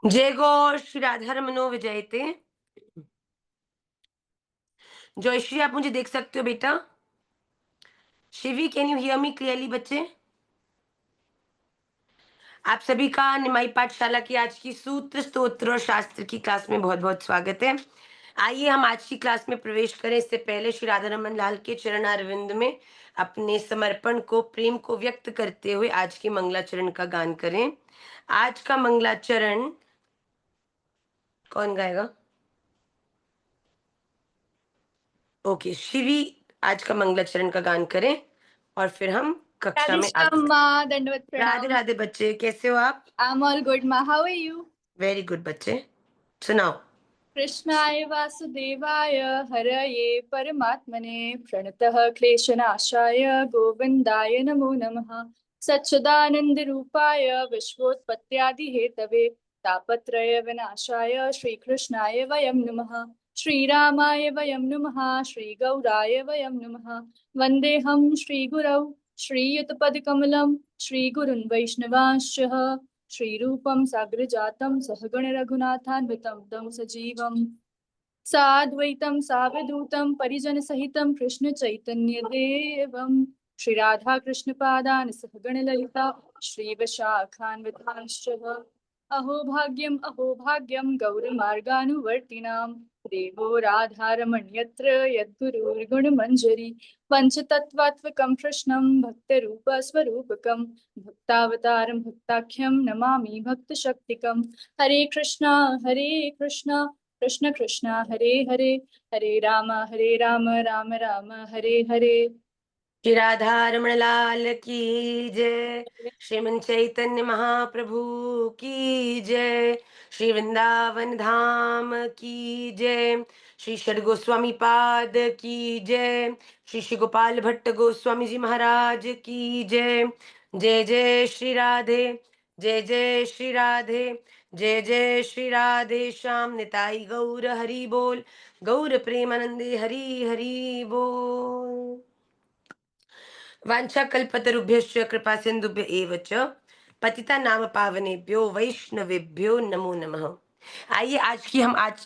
जय गौर श्री राधारमणो विजयते। जयश्री, आप मुझे देख सकते हो बेटा? Shivi, can you hear me clearly बच्चे? आप सभी का निमाई पाठशाला की आज की सूत्र स्तोत्र और शास्त्र की क्लास में बहुत बहुत स्वागत है। आइए हम आज की क्लास में प्रवेश करें। इससे पहले श्री राधारमण लाल के चरणारविंद में अपने समर्पण को, प्रेम को व्यक्त करते हुए आज के मंगलाचरण का गान करें। आज का मंगलाचरण कौन गाएगा? ओके, शिवी आज का मंगलाचरण का गान करें और फिर हम कक्षा में आगे। अम्मा, दंडवत राधे प्रणाम। राधे बच्चे, कैसे हो आप? I'm all good, ma. How are you? Very good बच्चे, सुनाओ। कृष्णाय वासुदेवाय हरये परमात्मने प्रणतः क्लेशनाशाय गोविन्दाय नमो नमः। सच्चिदानन्दरूपाय विश्वोत्पत्त्यादिहेतवे तापत्रय विनाशाय श्रीकृष्णाय वयं नमः। श्रीरामाय वयं नमः। श्रीगौराय वयं नमः। वन्देऽहं श्रीगुरौ श्रीयुतपदकमलं श्रीगुरुन् वैष्णवांश्च श्रीरूपं साग्रजातं सहगण रघुनाथान्वितं तं सजीवं साद्वैतं सावधूतं परिजनसहितं कृष्ण चैतन्य देवं श्री राधा कृष्ण पादान सहगण ललिता श्री विशाखान्वितांश्च अहो भाग्यं गौरमार्गानुवर्तिनां देवो राधारमण्यत्र यद्गुरुर्गुणमञ्जरी पञ्चतत्त्वात्मकं कृष्णं भक्तरूपस्वरूपकं भक्तावतारं भक्ताख्यं नमामि भक्तशक्तिकं। हरे कृष्णा कृष्ण कृष्ण हरे हरे हरे राम राम राम हरे हरे। श्री राधा रमण लाल की जय। श्रीमन चैतन्य महाप्रभु की जय। श्री वृंदावन धाम की जय। श्री षड गोस्वामी पाद की जय। श्री श्री गोपाल भट्ट गोस्वामी जी महाराज की जय। जय जय श्री राधे, जय जय श्री राधे, जय जय श्री राधे श्याम निताई गौर हरि बोल। गौर प्रेमानंदे हरि हरि बोल। वाञ्छाकल्पतरुभ्यश्च कृपा सिन्धुभ्य एव च पतिता नाम पावनेभ्यो वैष्णवेभ्यो नमो नमः। आइए आज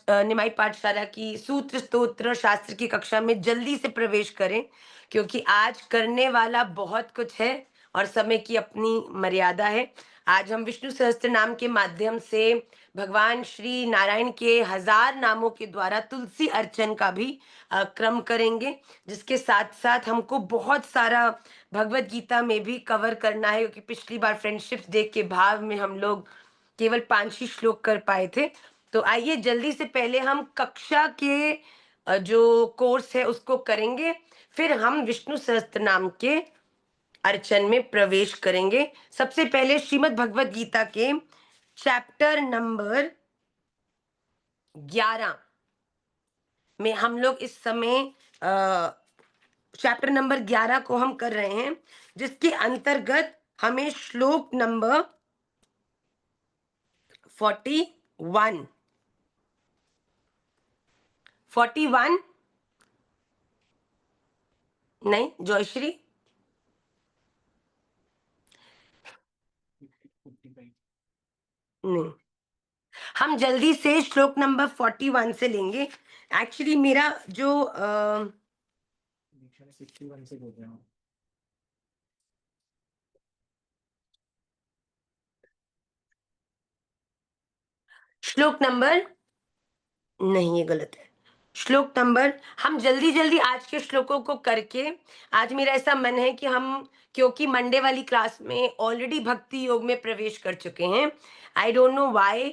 निमाई पाठशाला की सूत्र स्तोत्र शास्त्र की कक्षा में जल्दी से प्रवेश करें, क्योंकि आज करने वाला बहुत कुछ है और समय की अपनी मर्यादा है। आज हम विष्णु सहस्त्र नाम के माध्यम से भगवान श्री नारायण के 1000 नामों के द्वारा तुलसी अर्चन का भी क्रम करेंगे, जिसके साथ साथ हमको बहुत सारा भगवत गीता में भी कवर करना है, क्योंकि पिछली बार फ्रेंडशिप डे के भाव में हम लोग केवल 5 ही श्लोक कर पाए थे। तो आइए जल्दी से पहले हम कक्षा के जो कोर्स है उसको करेंगे, फिर हम विष्णु सहस्त्र नाम के अर्चन में प्रवेश करेंगे। सबसे पहले श्रीमद् भगवत गीता के चैप्टर नंबर 11 में हम लोग इस समय चैप्टर नंबर 11 को हम कर रहे हैं, जिसके अंतर्गत हमें श्लोक नंबर 41 नहीं जयश्री, नहीं, हम जल्दी से श्लोक नंबर 41 से लेंगे। एक्चुअली मेरा जो श्लोक नंबर, नहीं ये गलत है। श्लोक नंबर, हम जल्दी जल्दी आज के श्लोकों को करके, आज मेरा ऐसा मन है कि हम, क्योंकि मंडे वाली क्लास में ऑलरेडी भक्ति योग में प्रवेश कर चुके हैं। I don't know why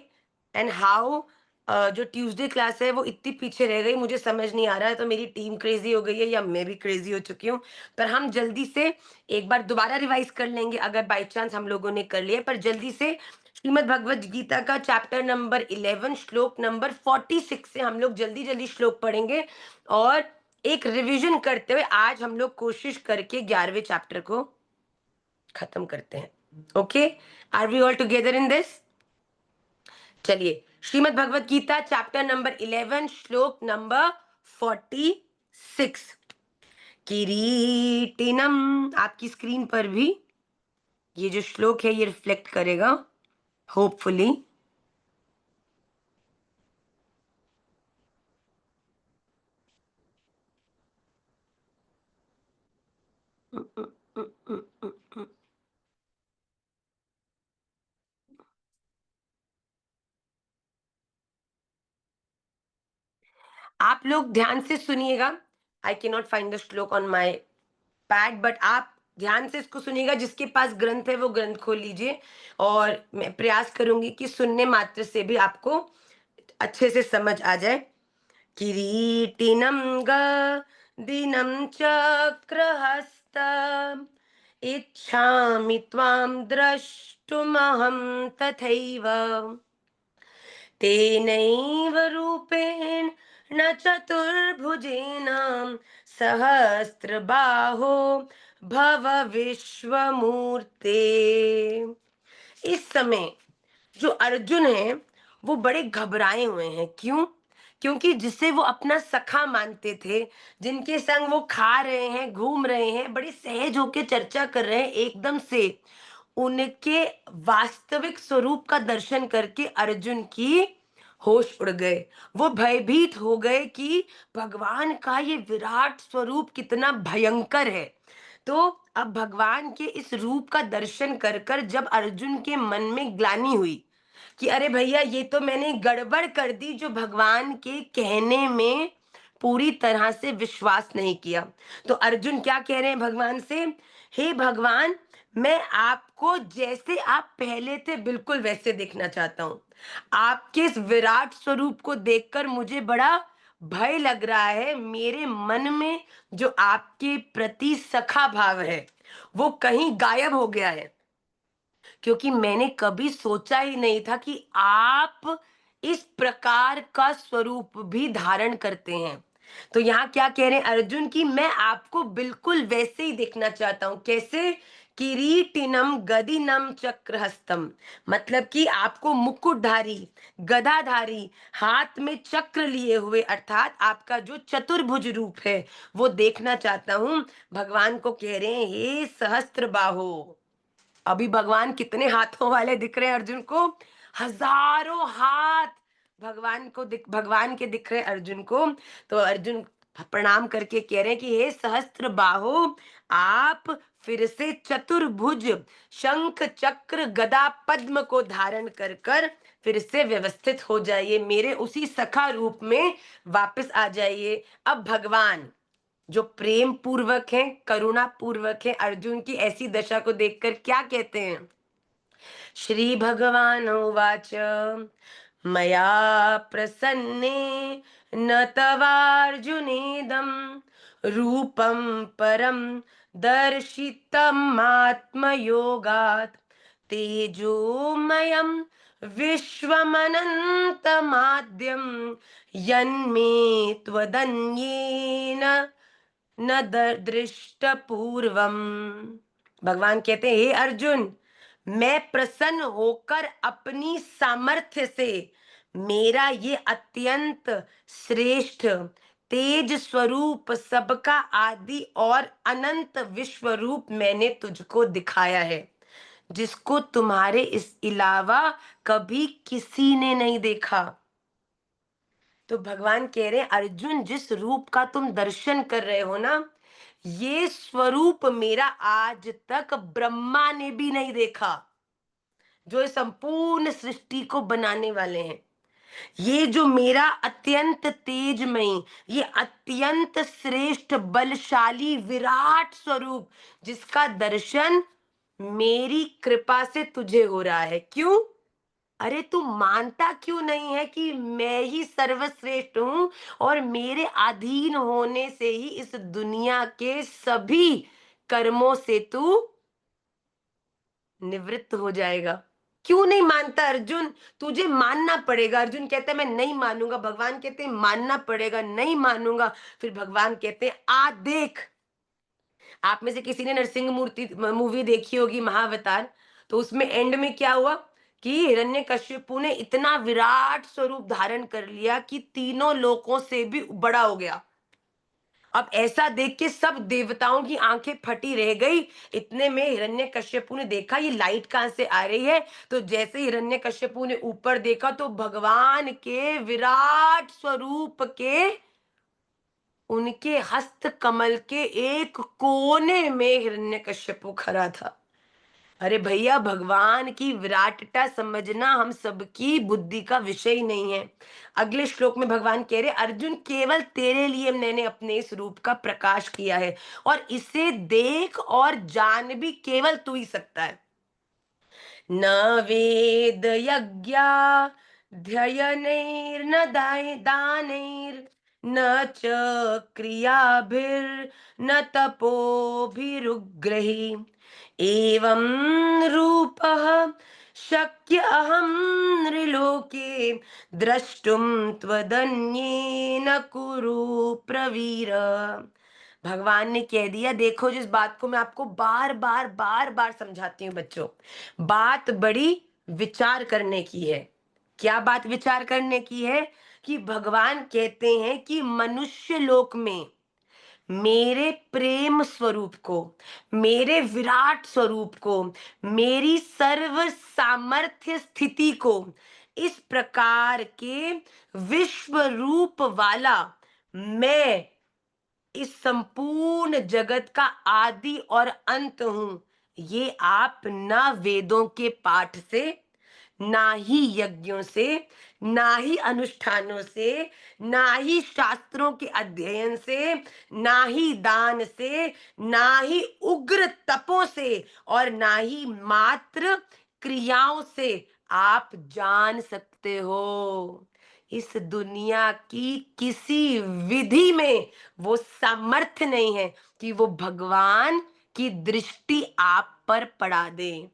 and how जो ट्यूसडे क्लास है वो इतनी पीछे रह गई, मुझे समझ नहीं आ रहा है। तो मेरी टीम क्रेजी हो गई है या मैं भी क्रेजी हो चुकी हूँ। पर हम जल्दी से एक बार दोबारा रिवाइज कर लेंगे अगर बाई चांस हम लोगों ने कर लिया। पर जल्दी से श्रीमद् भगवत गीता का चैप्टर नंबर 11 श्लोक नंबर 46 से हम लोग जल्दी जल्दी श्लोक पढ़ेंगे और एक रिवीजन करते हुए आज हम लोग कोशिश करके 11वें चैप्टर को खत्म करते हैं। Okay, are we all together in this? चलिए, श्रीमद् भगवत गीता चैप्टर नंबर 11 श्लोक नंबर 46। किरीटिनम, आपकी स्क्रीन पर भी ये जो श्लोक है ये रिफ्लेक्ट करेगा होपफुली। आप लोग ध्यान से सुनिएगा। I can not find the श्लोक ऑन माय पैड, बट आप ध्यान से इसको सुनिएगा। जिसके पास ग्रंथ है वो ग्रंथ खोल लीजिए, और मैं प्रयास करूंगी कि सुनने मात्र से भी आपको अच्छे से समझ आ जाए। किरीटिनं गदिनं चक्रहस्त इच्छामि त्वां द्रष्टुमहं तथैव तेनैव रूपेण न चतुर्भुजेन सहस्रबाहो भव विश्वमूर्ते। इस समय जो अर्जुन है वो बड़े घबराए हुए हैं। क्यों? क्योंकि जिसे वो अपना सखा मानते थे, जिनके संग वो खा रहे हैं, घूम रहे हैं, बड़े सहज होके चर्चा कर रहे हैं, एकदम से उनके वास्तविक स्वरूप का दर्शन करके अर्जुन की होश उड़ गए। वो भयभीत हो गए कि भगवान का ये विराट स्वरूप कितना भयंकर है। तो अब भगवान के इस रूप का दर्शन कर कर जब अर्जुन के मन में ग्लानि हुई कि अरे भैया ये तो मैंने गड़बड़ कर दी, जो भगवान के कहने में पूरी तरह से विश्वास नहीं किया। तो अर्जुन क्या कह रहे हैं भगवान से? हे भगवान, मैं आपको जैसे आप पहले थे बिल्कुल वैसे देखना चाहता हूँ। आपके इस विराट स्वरूप को देखकर मुझे बड़ा भय लग रहा है। मेरे मन में जो आपके प्रति सखा भाव है वो कहीं गायब हो गया है, क्योंकि मैंने कभी सोचा ही नहीं था कि आप इस प्रकार का स्वरूप भी धारण करते हैं। तो यहाँ क्या कह रहे हैं अर्जुन की, मैं आपको बिल्कुल वैसे ही देखना चाहता हूं। कैसे? किरीटिनम गदिनम चक्रहस्तम, मतलब कि आपको मुकुटधारी, गदाधारी, हाथ में चक्र लिए हुए, अर्थात आपका जो चतुर्भुज रूप है वो देखना चाहता हूं। भगवान को कह रहे हैं, हे सहस्त्र बाहो। अभी भगवान कितने हाथों वाले दिख रहे हैं अर्जुन को? हजारों हाथ भगवान के दिख रहे हैं अर्जुन को। तो अर्जुन प्रणाम करके कह रहे हैं कि हे सहस्त्र बाहो, आप फिर से चतुर्भुज शंख चक्र गदा पद्म को धारण कर कर फिर से व्यवस्थित हो जाइए, मेरे उसी सखा रूप में वापस आ जाइए। अब भगवान जो प्रेम पूर्वक है, करुणा पूर्वक है, अर्जुन की ऐसी दशा को देखकर क्या कहते हैं? श्री भगवान उवाच मया प्रसन्ने न तवार्जुनेदं रूपं परं दर्शितमात्मयोगात् तेजोमयं विश्वमनन्तमाद्यं यन्मे त्वदन्येन न दृष्ट पूर्वम। भगवान कहते हैं, हे अर्जुन, मैं प्रसन्न होकर अपनी सामर्थ्य से मेरा ये अत्यंत श्रेष्ठ तेज स्वरूप, सबका आदि और अनंत विश्व रूप मैंने तुझको दिखाया है, जिसको तुम्हारे इस अलावा कभी किसी ने नहीं देखा। तो भगवान कह रहे हैं, अर्जुन, जिस रूप का तुम दर्शन कर रहे हो ना, ये स्वरूप मेरा आज तक ब्रह्मा ने भी नहीं देखा, जो इस संपूर्ण सृष्टि को बनाने वाले हैं। ये जो मेरा अत्यंत तेजमयी, ये अत्यंत श्रेष्ठ बलशाली विराट स्वरूप, जिसका दर्शन मेरी कृपा से तुझे हो रहा है। क्यों? अरे तू मानता क्यों नहीं है कि मैं ही सर्वश्रेष्ठ हूं, और मेरे अधीन होने से ही इस दुनिया के सभी कर्मों से तू निवृत्त हो जाएगा? क्यों नहीं मानता अर्जुन? तुझे मानना पड़ेगा। अर्जुन कहते हैं मैं नहीं मानूंगा, भगवान कहते हैं मानना पड़ेगा, नहीं मानूंगा। फिर भगवान कहते हैं आ देख। आप में से किसी ने नरसिंह मूर्ति मूवी देखी होगी, महाअवतार। तो उसमें एंड में क्या हुआ कि हिरण्यकश्यपु ने इतना विराट स्वरूप धारण कर लिया कि तीनों लोकों से भी बड़ा हो गया। अब ऐसा देख के सब देवताओं की आंखें फटी रह गई। इतने में हिरण्यकश्यपु ने देखा ये लाइट कहां से आ रही है। तो जैसे ही हिरण्यकश्यपु ने ऊपर देखा तो भगवान के विराट स्वरूप के उनके हस्त कमल के एक कोने में हिरण्यकश्यपु खड़ा था। अरे भैया, भगवान की विराटता समझना हम सबकी बुद्धि का विषय ही नहीं है। अगले श्लोक में भगवान कह रहे, अर्जुन केवल तेरे लिए मैंने अपने इस रूप का प्रकाश किया है, और इसे देख और जान भी केवल तू ही सकता है। न वेद यज्ञा ध्ययनैर्न दानैर्न च क्रियाभिर्न तपोभिरुग्रैः एवं रूपः शक्य अहं नृलोके द्रष्टुम त्वदन्येन कुरु प्रवीर। भगवान ने कह दिया, देखो, जिस बात को मैं आपको बार बार बार बार समझाती हूँ बच्चों, बात बड़ी विचार करने की है। क्या बात विचार करने की है? कि भगवान कहते हैं कि मनुष्य लोक में मेरे प्रेम स्वरूप को, मेरे विराट स्वरूप को, मेरी सर्व सामर्थ्य स्थिति को, इस प्रकार के विश्व रूप वाला मैं इस संपूर्ण जगत का आदि और अंत हूं, ये आप ना वेदों के पाठ से, ना ही यज्ञों से, ना ही अनुष्ठानों से, ना ही शास्त्रों के अध्ययन से, ना ही दान से, ना ही उग्र तपों से, और ना ही मात्र क्रियाओं से आप जान सकते हो। इस दुनिया की किसी विधि में वो सामर्थ्य नहीं है कि वो भगवान की दृष्टि आप पर पड़ा दे।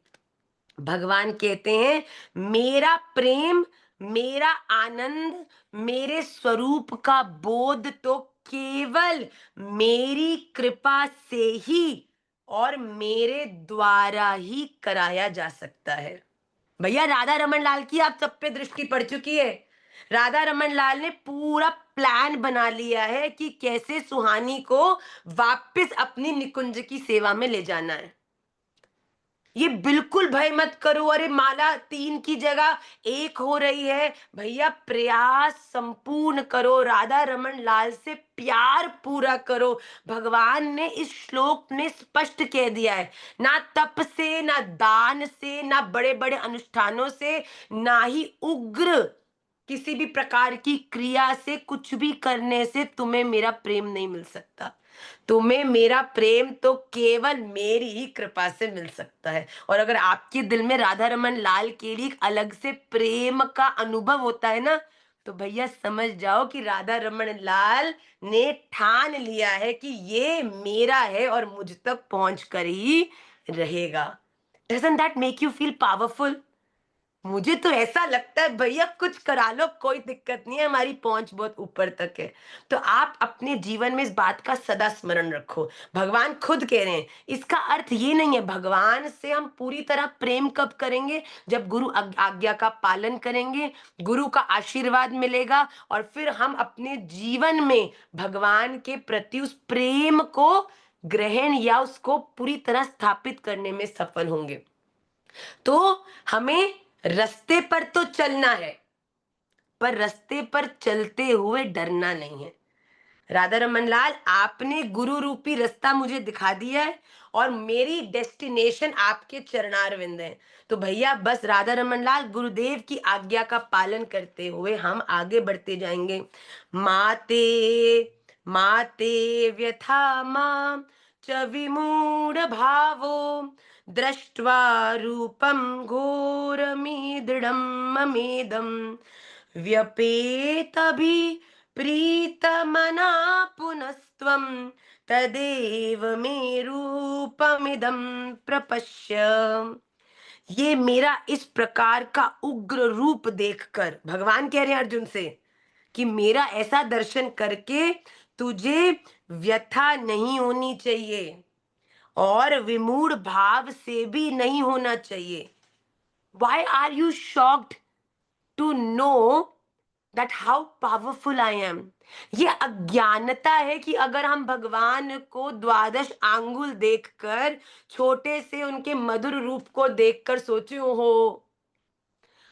भगवान कहते हैं, मेरा प्रेम, मेरा आनंद, मेरे स्वरूप का बोध तो केवल मेरी कृपा से ही और मेरे द्वारा ही कराया जा सकता है। भैया, राधा रमन लाल की आप सब पे दृष्टि पड़ चुकी है। राधा रमन लाल ने पूरा प्लान बना लिया है कि कैसे सुहानी को वापस अपनी निकुंज की सेवा में ले जाना है। ये बिल्कुल भय मत करो, अरे माला 3 की जगह 1 हो रही है। भैया, प्रयास संपूर्ण करो, राधा रमन लाल से प्यार पूरा करो। भगवान ने इस श्लोक में स्पष्ट कह दिया है, ना तप से, ना दान से, ना बड़े बड़े अनुष्ठानों से, ना ही उग्र किसी भी प्रकार की क्रिया से, कुछ भी करने से तुम्हें मेरा प्रेम नहीं मिल सकता। तुम्हें मेरा प्रेम तो केवल मेरी ही कृपा से मिल सकता है। और अगर आपके दिल में राधा रमन लाल के लिए एक अलग से प्रेम का अनुभव होता है ना, तो भैया समझ जाओ कि राधा रमन लाल ने ठान लिया है कि ये मेरा है और मुझ तक पहुंच कर ही रहेगा। Doesn't that make you feel powerful? मुझे तो ऐसा लगता है भैया, कुछ करा लो, कोई दिक्कत नहीं है, हमारी पहुंच बहुत ऊपर तक है। तो आप अपने जीवन में इस बात का सदा स्मरण रखो। भगवान खुद कह रहे हैं, इसका अर्थ ये नहीं है भगवान से हम पूरी तरह प्रेम कब करेंगे, जब गुरु आज्ञा का पालन करेंगे, गुरु का आशीर्वाद मिलेगा, और फिर हम अपने जीवन में भगवान के प्रति उस प्रेम को ग्रहण या उसको पूरी तरह स्थापित करने में सफल होंगे। तो हमें रास्ते पर तो चलना है, पर रास्ते पर चलते हुए डरना नहीं है। राधा रमन लाल, आपने गुरु रूपी रास्ता मुझे दिखा दिया है, और मेरी डेस्टिनेशन आपके चरणारविंद है। तो भैया बस राधा रमन लाल, गुरुदेव की आज्ञा का पालन करते हुए हम आगे बढ़ते जाएंगे। माते माते व्यथा मां च विमूढ़ भावो दृष्ट्वा रूपं घोरमीदृढं ममेदम् व्यपेतभि प्रीतमना पुनस्त्वं तदेव मे रूपमिदं प्रपश्य। ये मेरा इस प्रकार का उग्र रूप देखकर भगवान कह रहे हैं अर्जुन से कि मेरा ऐसा दर्शन करके तुझे व्यथा नहीं होनी चाहिए, और विमूढ़ भाव से भी नहीं होना चाहिए। Why are you shocked to know that how powerful I am? ये अज्ञानता है कि अगर हम भगवान को द्वादश आंगुल देखकर, छोटे से उनके मधुर रूप को देखकर सोचे हो,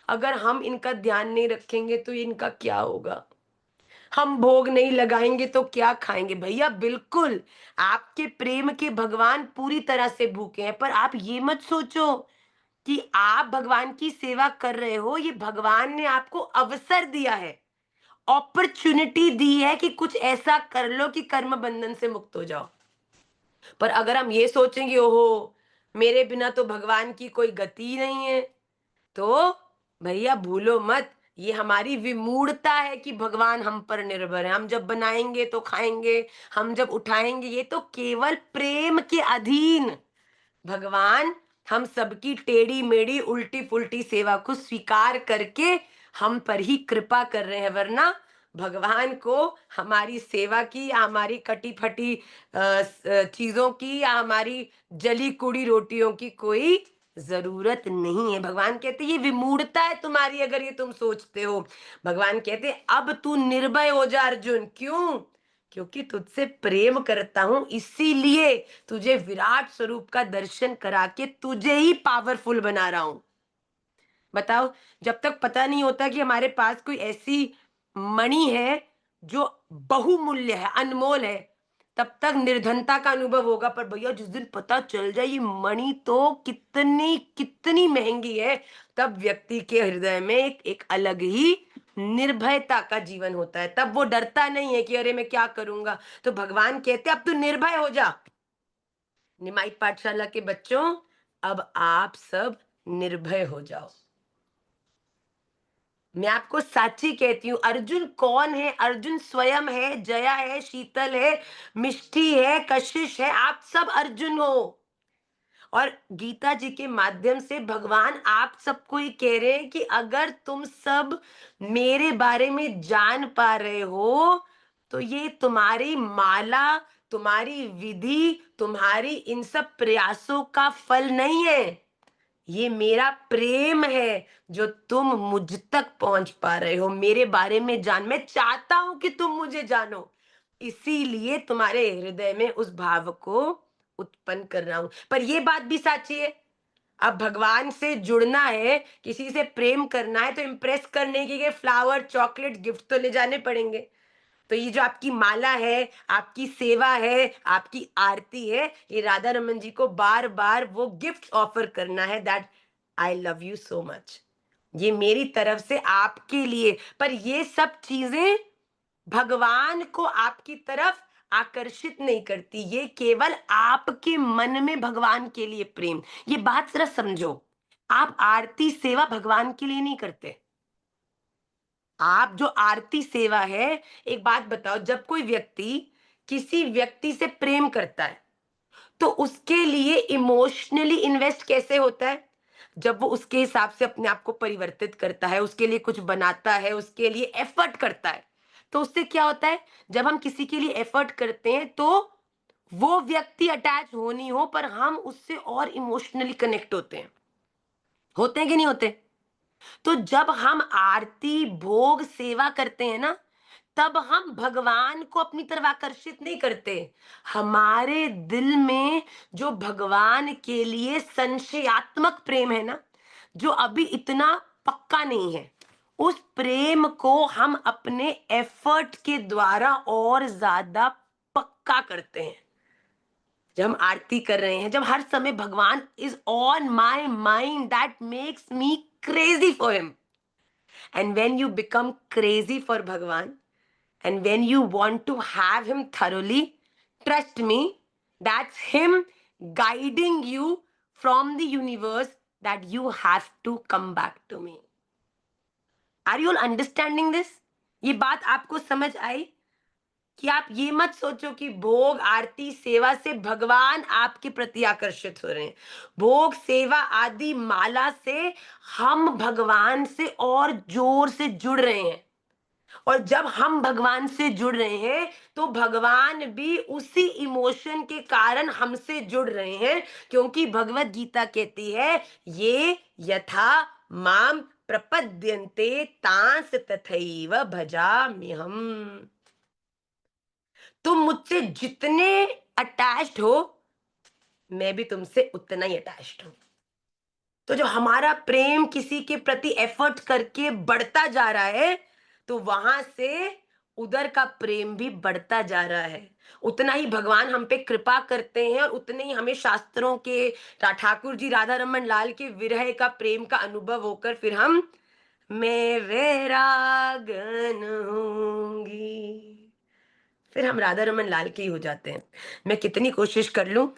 अगर हम इनका ध्यान नहीं रखेंगे तो इनका क्या होगा। हम भोग नहीं लगाएंगे तो क्या खाएंगे? भैया बिल्कुल, आपके प्रेम के भगवान पूरी तरह से भूखे हैं, पर आप ये मत सोचो कि आप भगवान की सेवा कर रहे हो, ये भगवान ने आपको अवसर दिया है, अपॉर्चुनिटी दी है कि कुछ ऐसा कर लो कि कर्म बंधन से मुक्त हो जाओ। पर अगर हम ये सोचेंगे ओहो मेरे बिना तो भगवान की कोई गति ही नहीं है, तो भैया भूलो मत, ये हमारी विमूढ़ता है कि भगवान हम पर निर्भर है। हम जब बनाएंगे तो खाएंगे, हम जब उठाएंगे, ये तो केवल प्रेम के अधीन भगवान हम सबकी टेढ़ी मेढ़ी उल्टी पुल्टी सेवा को स्वीकार करके हम पर ही कृपा कर रहे हैं, वरना भगवान को हमारी सेवा की या हमारी कटी फटी चीजों की या हमारी जली कुड़ी रोटियों की कोई जरूरत नहीं है। भगवान कहते ये विमूढ़ता है तुम्हारी अगर ये तुम सोचते हो। भगवान कहते अब तू निर्भय हो जा अर्जुन। क्यों? क्योंकि तुझसे प्रेम करता हूं, इसीलिए तुझे विराट स्वरूप का दर्शन करा के तुझे ही पावरफुल बना रहा हूं। बताओ, जब तक पता नहीं होता कि हमारे पास कोई ऐसी मणि है जो बहुमूल्य है, अनमोल है, तब तक निर्धनता का अनुभव होगा। पर भैया जिस दिन पता चल जाए ये मणि तो कितनी कितनी महंगी है, तब व्यक्ति के हृदय में एक अलग ही निर्भयता का जीवन होता है। तब वो डरता नहीं है कि अरे मैं क्या करूंगा। तो भगवान कहते अब तू निर्भय हो जा। निमाई पाठशाला के बच्चों, अब आप सब निर्भय हो जाओ। मैं आपको सच्ची कहती हूँ, अर्जुन कौन है? अर्जुन स्वयं है, जया है, शीतल है, मिष्टी है, कशिश है, आप सब अर्जुन हो। और गीता जी के माध्यम से भगवान आप सबको ही कह रहे हैं कि अगर तुम सब मेरे बारे में जान पा रहे हो तो ये तुम्हारी माला, तुम्हारी विधि, तुम्हारी इन सब प्रयासों का फल नहीं है, ये मेरा प्रेम है जो तुम मुझ तक पहुंच पा रहे हो। मेरे बारे में मैं चाहता हूं कि तुम मुझे जानो, इसीलिए तुम्हारे हृदय में उस भाव को उत्पन्न कर रहा हूं। पर ये बात भी सच्ची है, अब भगवान से जुड़ना है, किसी से प्रेम करना है, तो इम्प्रेस करने के लिए फ्लावर चॉकलेट गिफ्ट तो ले जाने पड़ेंगे। तो ये जो आपकी माला है, आपकी सेवा है, आपकी आरती है, ये राधा रमन जी को बार बार वो गिफ्ट ऑफर करना है, that I love you so much, ये मेरी तरफ से आपके लिए। पर ये सब चीजें भगवान को आपकी तरफ आकर्षित नहीं करती, ये केवल आपके मन में भगवान के लिए प्रेम। ये बात जरा समझो, आप आरती सेवा भगवान के लिए नहीं करते। आप जो आरती सेवा है, एक बात बताओ, जब कोई व्यक्ति किसी व्यक्ति से प्रेम करता है तो उसके लिए इमोशनली इन्वेस्ट कैसे होता है? जब वो उसके हिसाब से अपने आप को परिवर्तित करता है, उसके लिए कुछ बनाता है, उसके लिए एफर्ट करता है, तो उससे क्या होता है? जब हम किसी के लिए एफर्ट करते हैं तो वो व्यक्ति अटैच हो नहीं हो, पर हम उससे और इमोशनली कनेक्ट होते हैं कि नहीं होते? तो जब हम आरती भोग सेवा करते हैं ना, तब हम भगवान को अपनी तरफ आकर्षित नहीं करते। हमारे दिल में जो भगवान के लिए संशयात्मक प्रेम है ना, जो अभी इतना पक्का नहीं है, उस प्रेम को हम अपने एफर्ट के द्वारा और ज्यादा पक्का करते हैं। जब हम आरती कर रहे हैं, जब हर समय भगवान is on my mind, that makes me crazy for him. And when you become crazy for भगवान, and when you want to have him thoroughly, trust me, that's him guiding you from the universe that you have to come back to me. Are you all understanding this? ये बात आपको समझ आई कि आप ये मत सोचो कि भोग आरती सेवा से भगवान आपके प्रति आकर्षित हो रहे हैं। भोग सेवा आदि माला से हम भगवान से और जोर से जुड़ रहे हैं, और जब हम भगवान से जुड़ रहे हैं तो भगवान भी उसी इमोशन के कारण हमसे जुड़ रहे हैं, क्योंकि भगवत गीता कहती है ये यथा माम प्रपद्यन्ते तांस तथैव भजाम्यहम्। तुम मुझसे जितने अटैच्ड हो, मैं भी तुमसे उतना ही अटैच्ड हूं। तो जो हमारा प्रेम किसी के प्रति एफर्ट करके बढ़ता जा रहा है, तो वहां से उधर का प्रेम भी बढ़ता जा रहा है। उतना ही भगवान हम पे कृपा करते हैं और उतने ही हमें शास्त्रों के ठाकुर जी राधा रमन लाल के विरह का प्रेम का अनुभव होकर फिर हम मैं वैरागन होंगी, फिर हम राधा रमन लाल के ही हो जाते हैं। मैं कितनी कोशिश कर लूं,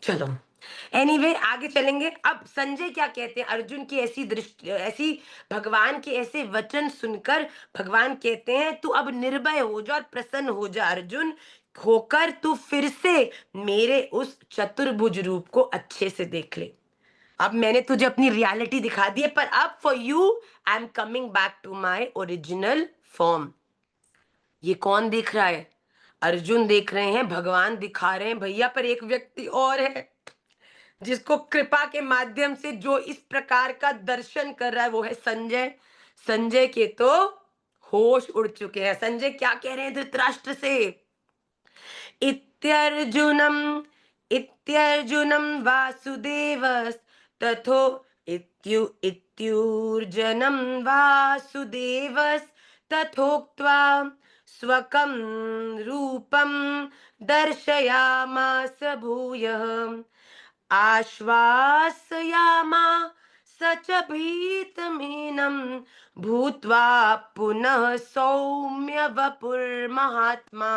चलो एनीवे आगे चलेंगे। अब संजय क्या कहते हैं अर्जुन की ऐसी दृष्टि, ऐसी भगवान के ऐसे वचन सुनकर भगवान कहते हैं तू अब निर्भय हो जा और प्रसन्न हो जा अर्जुन, होकर तू फिर से मेरे उस चतुर्भुज रूप को अच्छे से देख ले। अब मैंने तुझे अपनी रियलिटी दिखा दी है, पर अब for you I am coming back to my original form. ये कौन देख रहा है? अर्जुन देख रहे हैं, भगवान दिखा रहे हैं भैया, पर एक व्यक्ति और है जिसको कृपा के माध्यम से जो इस प्रकार का दर्शन कर रहा है वो है संजय। संजय के तो होश उड़ चुके हैं। संजय क्या कह रहे हैं धृतराष्ट्र से? इत्यर्जुनम इत्यर्जुनम वासुदेवस तथो इत्यूर्जनम वासुदेवस तथोक्त्वा स्वकं रूपं दर्शयामास भूयः आश्वासयामा स च भीतमीनं भूत्वा पुनः सौम्य वपुर्महात्मा।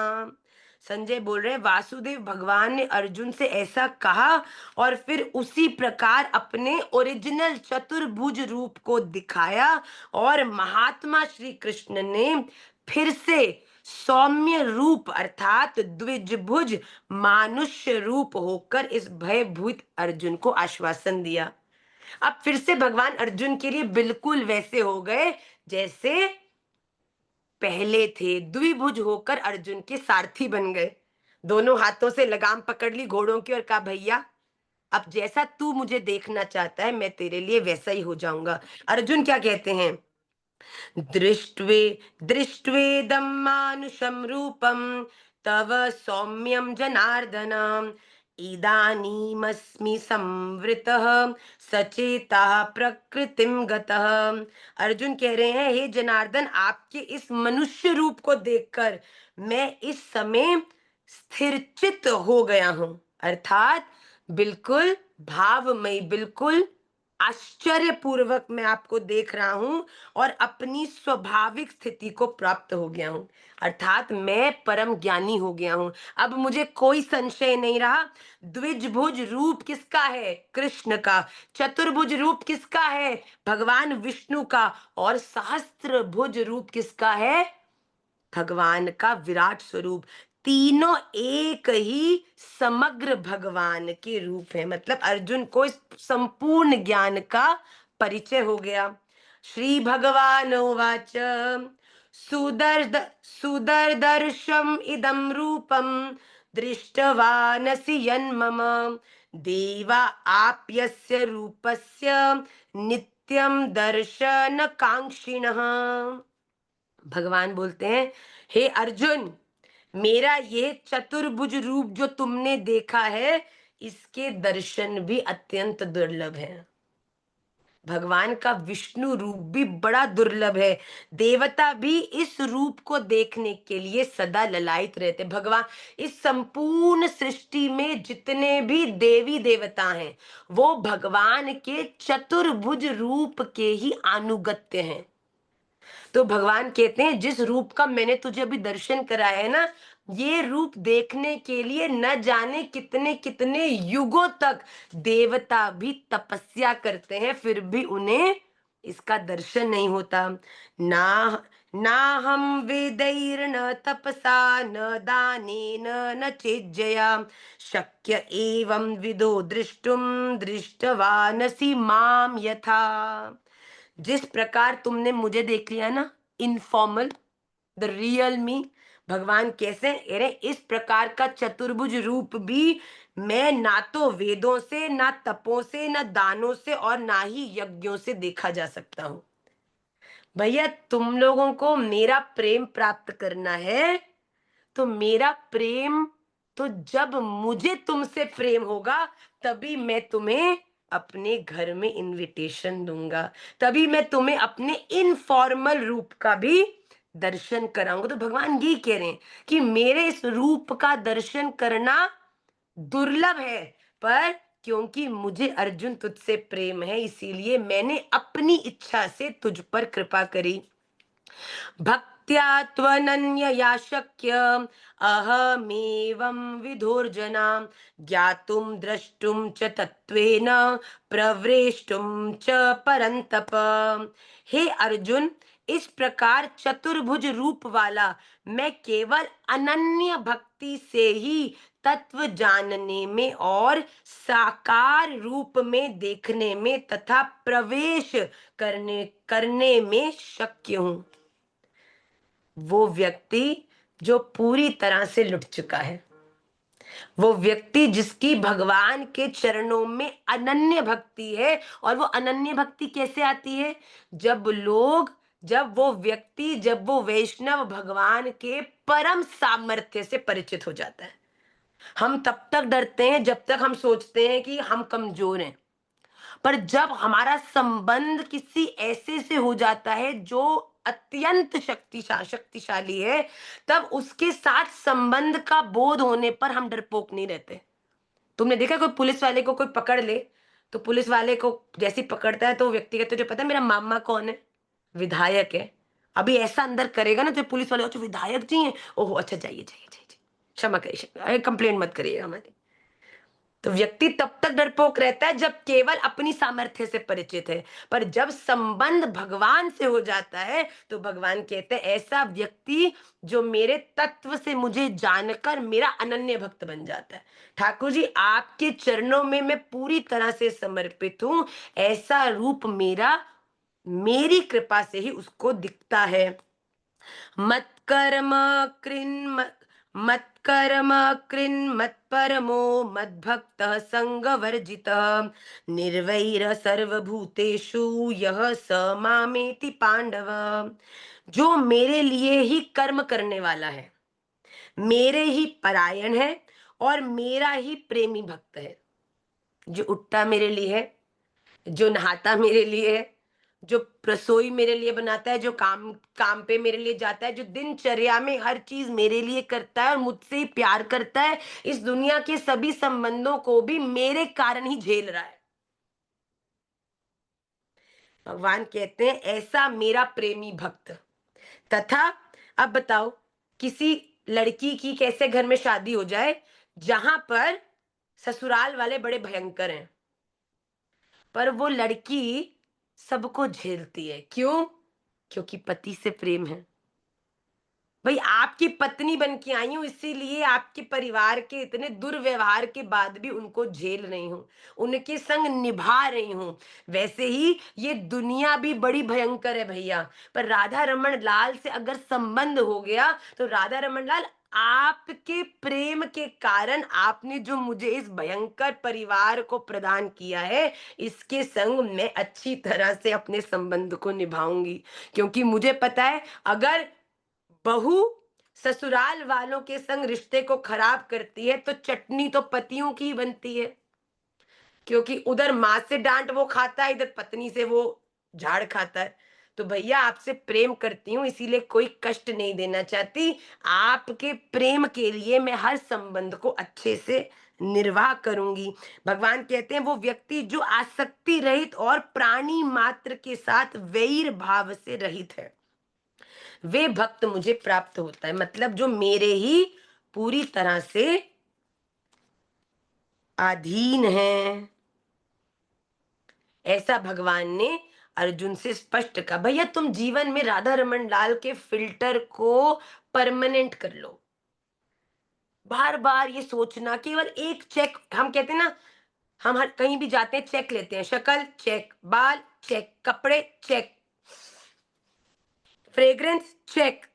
संजय बोल रहे हैं वासुदेव भगवान ने अर्जुन से ऐसा कहा और फिर उसी प्रकार अपने ओरिजिनल चतुर्भुज रूप को दिखाया और महात्मा श्री कृष्ण ने फिर से सौम्य रूप अर्थात द्विजभुज मानुष्य रूप होकर इस भयभीत अर्जुन को आश्वासन दिया। अब फिर से भगवान अर्जुन के लिए बिल्कुल वैसे हो गए जैसे पहले थे। द्विभुज होकर अर्जुन के सारथी बन गए, दोनों हाथों से लगाम पकड़ ली घोड़ों की और कहा भैया अब जैसा तू मुझे देखना चाहता है मैं तेरे लिए वैसा ही हो जाऊंगा। अर्जुन क्या कहते हैं? दृष्ट्वे दृष्ट्वेदं मानुषं रूपं तव सौम्यं जनार्दन इदानीमस्मि संवृतः सचेतः प्रकृतिं गतः। अर्जुन कह रहे हैं हे जनार्दन आपके इस मनुष्य रूप को देखकर मैं इस समय स्थिरचित हो गया हूं, अर्थात बिल्कुल भावमयी, बिल्कुल आश्चर्यपूर्वक मैं आपको देख रहा हूं और अपनी स्वाभाविक स्थिति को प्राप्त हो गया हूं, अर्थात मैं परम ज्ञानी हो गया हूं। अब मुझे कोई संशय नहीं रहा। द्विजभुज रूप किसका है? कृष्ण का। चतुर्भुज रूप किसका है? भगवान विष्णु का। और सहस्त्रभुज रूप किसका है? भगवान का विराट स्वरूप। तीनों एक ही समग्र भगवान के रूप है। मतलब अर्जुन को इस संपूर्ण ज्ञान का परिचय हो गया। श्री भगवान उवाच सुदर्दर्शम इदं रूपम दृष्टवानसि यन्मम देवा आप्यस्य रूपस्य नित्यं दर्शन कांक्षिणः। भगवान बोलते हैं हे अर्जुन मेरा ये चतुर्भुज रूप जो तुमने देखा है इसके दर्शन भी अत्यंत दुर्लभ है। भगवान का विष्णु रूप भी बड़ा दुर्लभ है। देवता भी इस रूप को देखने के लिए सदा ललायित रहते। भगवान इस संपूर्ण सृष्टि में जितने भी देवी देवता हैं वो भगवान के चतुर्भुज रूप के ही अनुगत्य हैं। तो भगवान कहते हैं जिस रूप का मैंने तुझे अभी दर्शन कराया है ना, ये रूप देखने के लिए न जाने कितने कितने युगों तक देवता भी तपस्या करते हैं, फिर भी उन्हें इसका दर्शन नहीं होता। ना ना हम वेदैर्न तपसा न दानेन न चेज्जया शक्य एवं विदो दृष्टुम दृष्टवानसि माम यथा। जिस प्रकार तुमने मुझे देख लिया ना, इनफॉर्मल, द रियल मी, भगवान कैसे? अरे इस प्रकार का चतुर्भुज रूप भी मैं ना तो वेदों से, ना तपों से, ना दानों से और ना ही यज्ञों से देखा जा सकता हूं। भैया तुम लोगों को मेरा प्रेम प्राप्त करना है तो मेरा प्रेम, तो जब मुझे तुमसे प्रेम होगा तभी मैं तुम्हें अपने घर में इनविटेशन दूंगा, तभी मैं तुम्हें अपने इनफॉर्मल रूप का भी दर्शन कराऊंगा। तो भगवान ये कह रहे हैं कि मेरे इस रूप का दर्शन करना दुर्लभ है, पर क्योंकि मुझे अर्जुन तुझसे प्रेम है इसीलिए मैंने अपनी इच्छा से तुझ पर कृपा करी। भक्त्या त्वनन्यया शक्य अहमेवं विधुर्जनां ज्ञातुं द्रष्टुं च तत्त्वेन प्रवेष्टुं च परन्तप। हे अर्जुन, इस प्रकार चतुर्भुज रूप वाला मैं केवल अनन्य भक्ति से ही तत्व जानने में और साकार रूप में देखने में तथा प्रवेश करने करने में शक्य हूं। वो व्यक्ति जो पूरी तरह से लुट चुका है, वो व्यक्ति जिसकी भगवान के चरणों में अनन्य भक्ति है। और वो अनन्य भक्ति कैसे आती है? जब वो वैष्णव भगवान के परम सामर्थ्य से परिचित हो जाता है। हम तब तक डरते हैं जब तक हम सोचते हैं कि हम कमजोर हैं, पर जब हमारा संबंध किसी ऐसे से हो जाता है जो अत्यंत शक्तिशाली है, तब उसके साथ संबंध का बोध होने पर हम डरपोक नहीं रहते। तुमने देखा कोई पुलिस वाले को कोई पकड़ ले, तो पुलिस वाले को जैसे ही पकड़ता है तो वो व्यक्ति कहते, जो पता है मेरा मामा कौन है? विधायक है। अभी ऐसा अंदर करेगा ना तो पुलिस वाले, अच्छा विधायक जी हैं, ओहो अच्छा, जाइए जाइए जाइए, क्षमा करिए, कंप्लेंट मत करिएगा हमारी। तो व्यक्ति तब तक डरपोक रहता है जब केवल अपनी सामर्थ्य से परिचित है, पर जब संबंध भगवान से हो जाता है तो भगवान कहते हैं ऐसा व्यक्ति जो मेरे तत्व से मुझे जानकर मेरा अनन्य भक्त बन जाता है। ठाकुर जी, आपके चरणों में मैं पूरी तरह से समर्पित हूं, ऐसा रूप मेरा मेरी कृपा से ही उसको दिखता है। मत्कर्म कृन् मत्कर्म कृन् मत्परमो मद्भक्तः संगवर्जितः निर्वैर सर्वभूतेषु यः स मामेति पांडव। जो मेरे लिए ही कर्म करने वाला है, मेरे ही परायण है और मेरा ही प्रेमी भक्त है, जो उठता मेरे लिए है, जो नहाता मेरे लिए है, जो रसोई मेरे लिए बनाता है, जो काम काम पे मेरे लिए जाता है, जो दिनचर्या में हर चीज मेरे लिए करता है और मुझसे ही प्यार करता है, इस दुनिया के सभी संबंधों को भी मेरे कारण ही झेल रहा है। भगवान कहते हैं ऐसा मेरा प्रेमी भक्त। तथा अब बताओ, किसी लड़की की कैसे घर में शादी हो जाए जहां पर ससुराल वाले बड़े भयंकर हैं, पर वो लड़की सबको झेलती है। क्यों? क्योंकि पति से प्रेम है। भाई, आपकी पत्नी बन के आई हूं, इसीलिए आपके परिवार के इतने दुर्व्यवहार के बाद भी उनको झेल रही हूं, उनके संग निभा रही हूं। वैसे ही ये दुनिया भी बड़ी भयंकर है भैया, पर राधा रमन लाल से अगर संबंध हो गया तो राधा रमन लाल, आपके प्रेम के कारण आपने जो मुझे इस भयंकर परिवार को प्रदान किया है, इसके संग मैं अच्छी तरह से अपने संबंध को निभाऊंगी। क्योंकि मुझे पता है, अगर बहू ससुराल वालों के संग रिश्ते को खराब करती है तो चटनी तो पतियों की ही बनती है। क्योंकि उधर माँ से डांट वो खाता है, इधर पत्नी से वो झाड़ खाता है। तो भैया, आपसे प्रेम करती हूँ इसीलिए कोई कष्ट नहीं देना चाहती। आपके प्रेम के लिए मैं हर संबंध को अच्छे से निर्वाह करूंगी। भगवान कहते हैं वो व्यक्ति जो आसक्ति रहित और प्राणी मात्र के साथ वैर भाव से रहित है, वे भक्त मुझे प्राप्त होता है। मतलब जो मेरे ही पूरी तरह से अधीन है, ऐसा भगवान ने अर्जुन से स्पष्ट कहा। भैया, तुम जीवन में राधा रमन लाल के फिल्टर को परमानेंट कर लो। बार बार ये सोचना, केवल एक चेक, हम कहते हैं ना, हम हर कहीं भी जाते हैं चेक लेते हैं, शक्ल चेक, बाल चेक, कपड़े चेक, फ्रेग्रेंस चेक,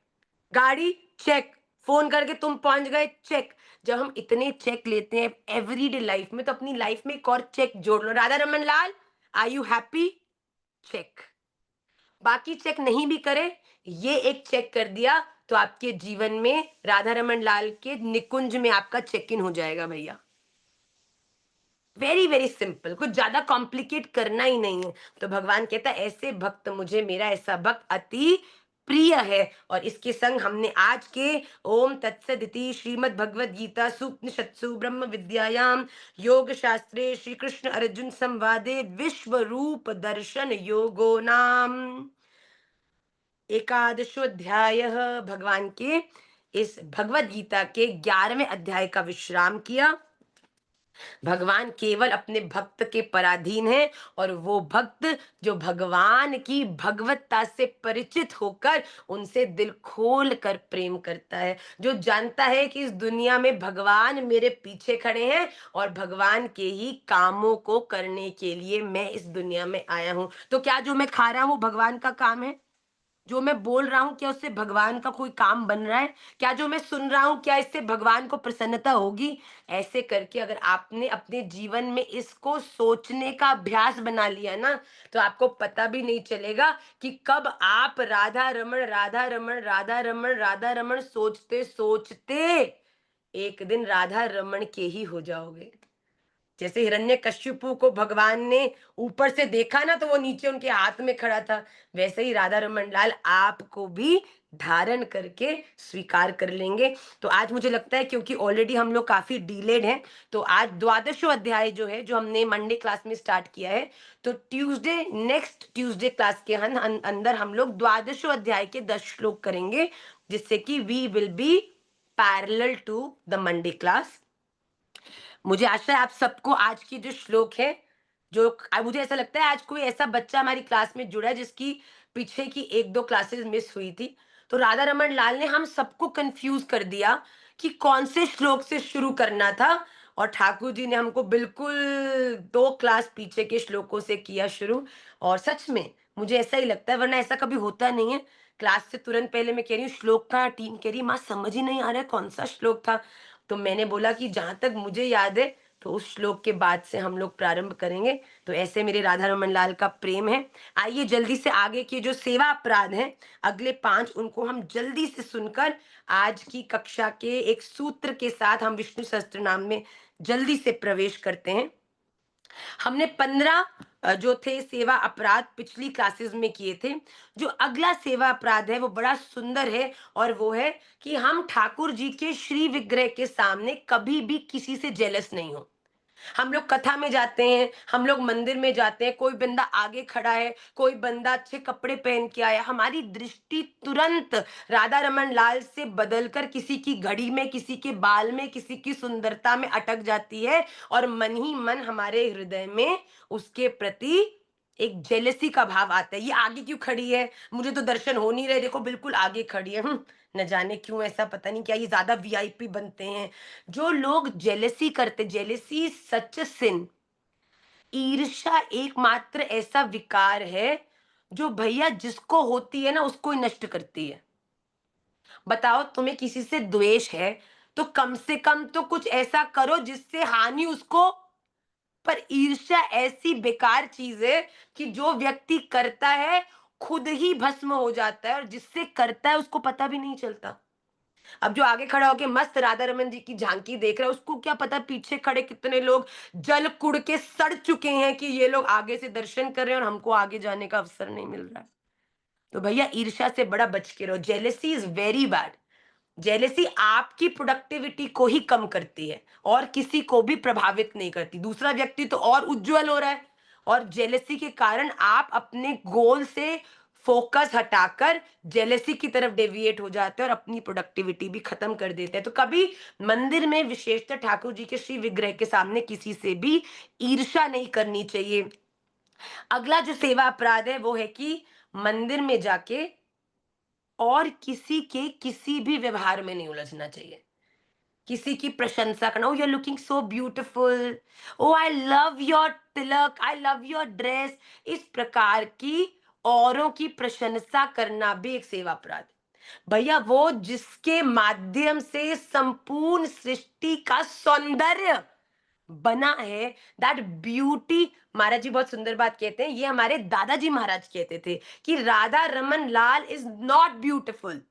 गाड़ी चेक, फोन करके तुम पहुंच गए चेक। जब हम इतने चेक लेते हैं एवरीडे लाइफ में, तो अपनी लाइफ में एक और चेक जोड़ लो, राधा रमन लाल आर यू हैप्पी, चेक। बाकी चेक नहीं भी करे, ये एक चेक कर दिया तो आपके जीवन में राधा रमन लाल के निकुंज में आपका चेक इन हो जाएगा भैया। वेरी वेरी सिंपल, कुछ ज्यादा कॉम्प्लिकेट करना ही नहीं है। तो भगवान कहता है ऐसे भक्त मुझे, मेरा ऐसा भक्त अति प्रिय है। और इसके संग हमने आज के ओम तत्सदिति श्रीमद् भगवद गीता सूपनिषत्सु ब्रह्म विद्यायाम योग शास्त्रे श्री कृष्ण अर्जुन संवादे विश्व रूप दर्शन योगो नाम एकादशोध्याय, भगवान के इस भगवद गीता के 11वें अध्याय का विश्राम किया। भगवान केवल अपने भक्त के पराधीन है और वो भक्त जो भगवान की भगवत्ता से परिचित होकर उनसे दिल खोल कर प्रेम करता है, जो जानता है कि इस दुनिया में भगवान मेरे पीछे खड़े हैं और भगवान के ही कामों को करने के लिए मैं इस दुनिया में आया हूं। तो क्या जो मैं खा रहा हूं भगवान का काम है? जो मैं बोल रहा हूँ क्या उससे भगवान का कोई काम बन रहा है? क्या जो मैं सुन रहा हूँ क्या इससे भगवान को प्रसन्नता होगी? ऐसे करके अगर आपने अपने जीवन में इसको सोचने का अभ्यास बना लिया ना, तो आपको पता भी नहीं चलेगा कि कब आप राधा रमण राधा रमण राधा रमण राधा रमण सोचते सोचते एक दिन राधा रमण के ही हो जाओगे। जैसे हिरण्यकश्यपु को भगवान ने ऊपर से देखा ना, तो वो नीचे उनके हाथ में खड़ा था, वैसे ही राधा रमन लाल आपको भी धारण करके स्वीकार कर लेंगे। तो आज मुझे लगता है क्योंकि ऑलरेडी हम लोग काफी डिलेड हैं, तो आज द्वादशो अध्याय जो है, जो हमने मंडे क्लास में स्टार्ट किया है, तो ट्यूसडे नेक्स्ट ट्यूसडे क्लास के अंदर हम लोग द्वादशो अध्याय के 10 श्लोक करेंगे, जिससे कि we will be parallel to the Monday class. मुझे आशा है आप सबको आज की जो श्लोक है, जो मुझे ऐसा लगता है आज कोई ऐसा बच्चा हमारी क्लास में जुड़ा है जिसकी पीछे की 1-2 क्लासेस मिस हुई थी। तो राधा रमन लाल ने हम सबको कंफ्यूज कर दिया कि कौन से श्लोक से शुरू करना था, और ठाकुर जी ने हमको बिल्कुल 2 क्लास पीछे के श्लोकों से किया शुरू। और सच में मुझे ऐसा ही लगता है, वरना ऐसा कभी होता नहीं है। क्लास से तुरंत पहले मैं कह रही हूँ श्लोक का, टीम कह रही है माँ समझ ही नहीं आ रहा है कौन सा श्लोक था। तो मैंने बोला कि जहां तक मुझे याद है तो उस श्लोक के बाद से हम लोग प्रारंभ करेंगे। तो ऐसे मेरे राधा रमन लाल का प्रेम है। आइए जल्दी से आगे के जो सेवा अपराध हैं, अगले 5 उनको हम जल्दी से सुनकर आज की कक्षा के एक सूत्र के साथ हम विष्णु सहस्त्र नाम में जल्दी से प्रवेश करते हैं। हमने 15 जो थे सेवा अपराध पिछली क्लासेस में किए थे। जो अगला सेवा अपराध है वो बड़ा सुंदर है, और वो है कि हम ठाकुर जी के श्री विग्रह के सामने कभी भी किसी से जेलस नहीं हो। हम लोग कथा में जाते हैं, हम लोग मंदिर में जाते हैं, कोई बंदा आगे खड़ा है, कोई बंदा अच्छे कपड़े पहन के आया, हमारी दृष्टि तुरंत राधा रमन लाल से बदलकर किसी की घड़ी में, किसी के बाल में, किसी की सुंदरता में अटक जाती है, और मन ही मन हमारे हृदय में उसके प्रति एक जेलसी का भाव आता है। ये आगे क्यों खड़ी है, मुझे तो दर्शन हो नहीं रहे, देखो बिल्कुल आगे खड़ी है। न जाने क्यों ऐसा, पता नहीं क्या ये ज्यादा वीआईपी बनते हैं। जो लोग जेलेसी करते, जेलेसी सच सिन, ईर्ष्या एकमात्र ऐसा विकार है जो भैया जिसको होती है ना उसको ही नष्ट करती है। बताओ तुम्हें किसी से द्वेष है तो कम से कम तो कुछ ऐसा करो जिससे हानि उसको, पर ईर्ष्या ऐसी बेकार चीज है कि जो व्यक्ति करता है खुद ही भस्म हो जाता है, और जिससे करता है उसको पता भी नहीं चलता। अब जो आगे खड़ा होके मस्त राधा रमन जी की झांकी देख रहा है, उसको क्या पता पीछे खड़े कितने लोग जल कुड़ के सड़ चुके हैं कि ये लोग आगे से दर्शन कर रहे हैं और हमको आगे जाने का अवसर नहीं मिल रहा है। तो भैया ईर्ष्या से बड़ा बच के रहो। Jealousy is very bad. Jealousy आपकी प्रोडक्टिविटी को ही कम करती है और किसी को भी प्रभावित नहीं करती। दूसरा व्यक्ति तो और उज्जवल हो रहा है, और जेलेसी के कारण आप अपने गोल से फोकस हटाकर जेलेसी की तरफ डेविएट हो जाते हैं और अपनी प्रोडक्टिविटी भी खत्म कर देते हैं। तो कभी मंदिर में, विशेषकर ठाकुर जी के श्री विग्रह के सामने, किसी से भी ईर्ष्या नहीं करनी चाहिए। अगला जो सेवा अपराध है वो है कि मंदिर में जाके और किसी के किसी भी व्यवहार में नहीं उलझना चाहिए। किसी की प्रशंसा करना, oh you are looking so beautiful, oh I love your tilak, I love your dress, इस प्रकार की औरों की प्रशंसा करना भी एक सेवा अपराध है। भैया वो जिसके माध्यम से संपूर्ण सृष्टि का सौंदर्य बना है, दैट ब्यूटी। महाराज जी बहुत सुंदर बात कहते हैं, ये हमारे दादाजी महाराज कहते थे कि Radha Raman Lal is not beautiful,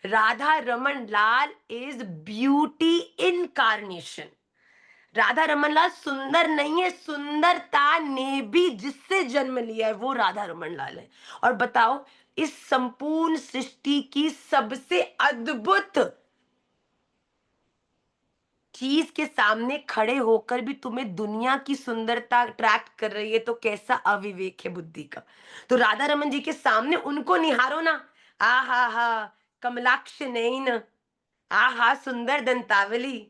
Radha Raman Lal is beauty incarnation. Radha Raman Lal सुंदर नहीं है, सुंदरता ने भी जिससे जन्म लिया है वो राधा रमन लाल है। और बताओ इस संपूर्ण सृष्टि की सबसे अद्भुत चीज के सामने खड़े होकर भी तुम्हें दुनिया की सुंदरता अट्रैक्ट कर रही है, तो कैसा अविवेक है बुद्धि का। तो राधा रमन जी के सामने उनको निहारो ना। आ हा हा, कमलाक्ष नयन, आ हा सुंदर दंतावली,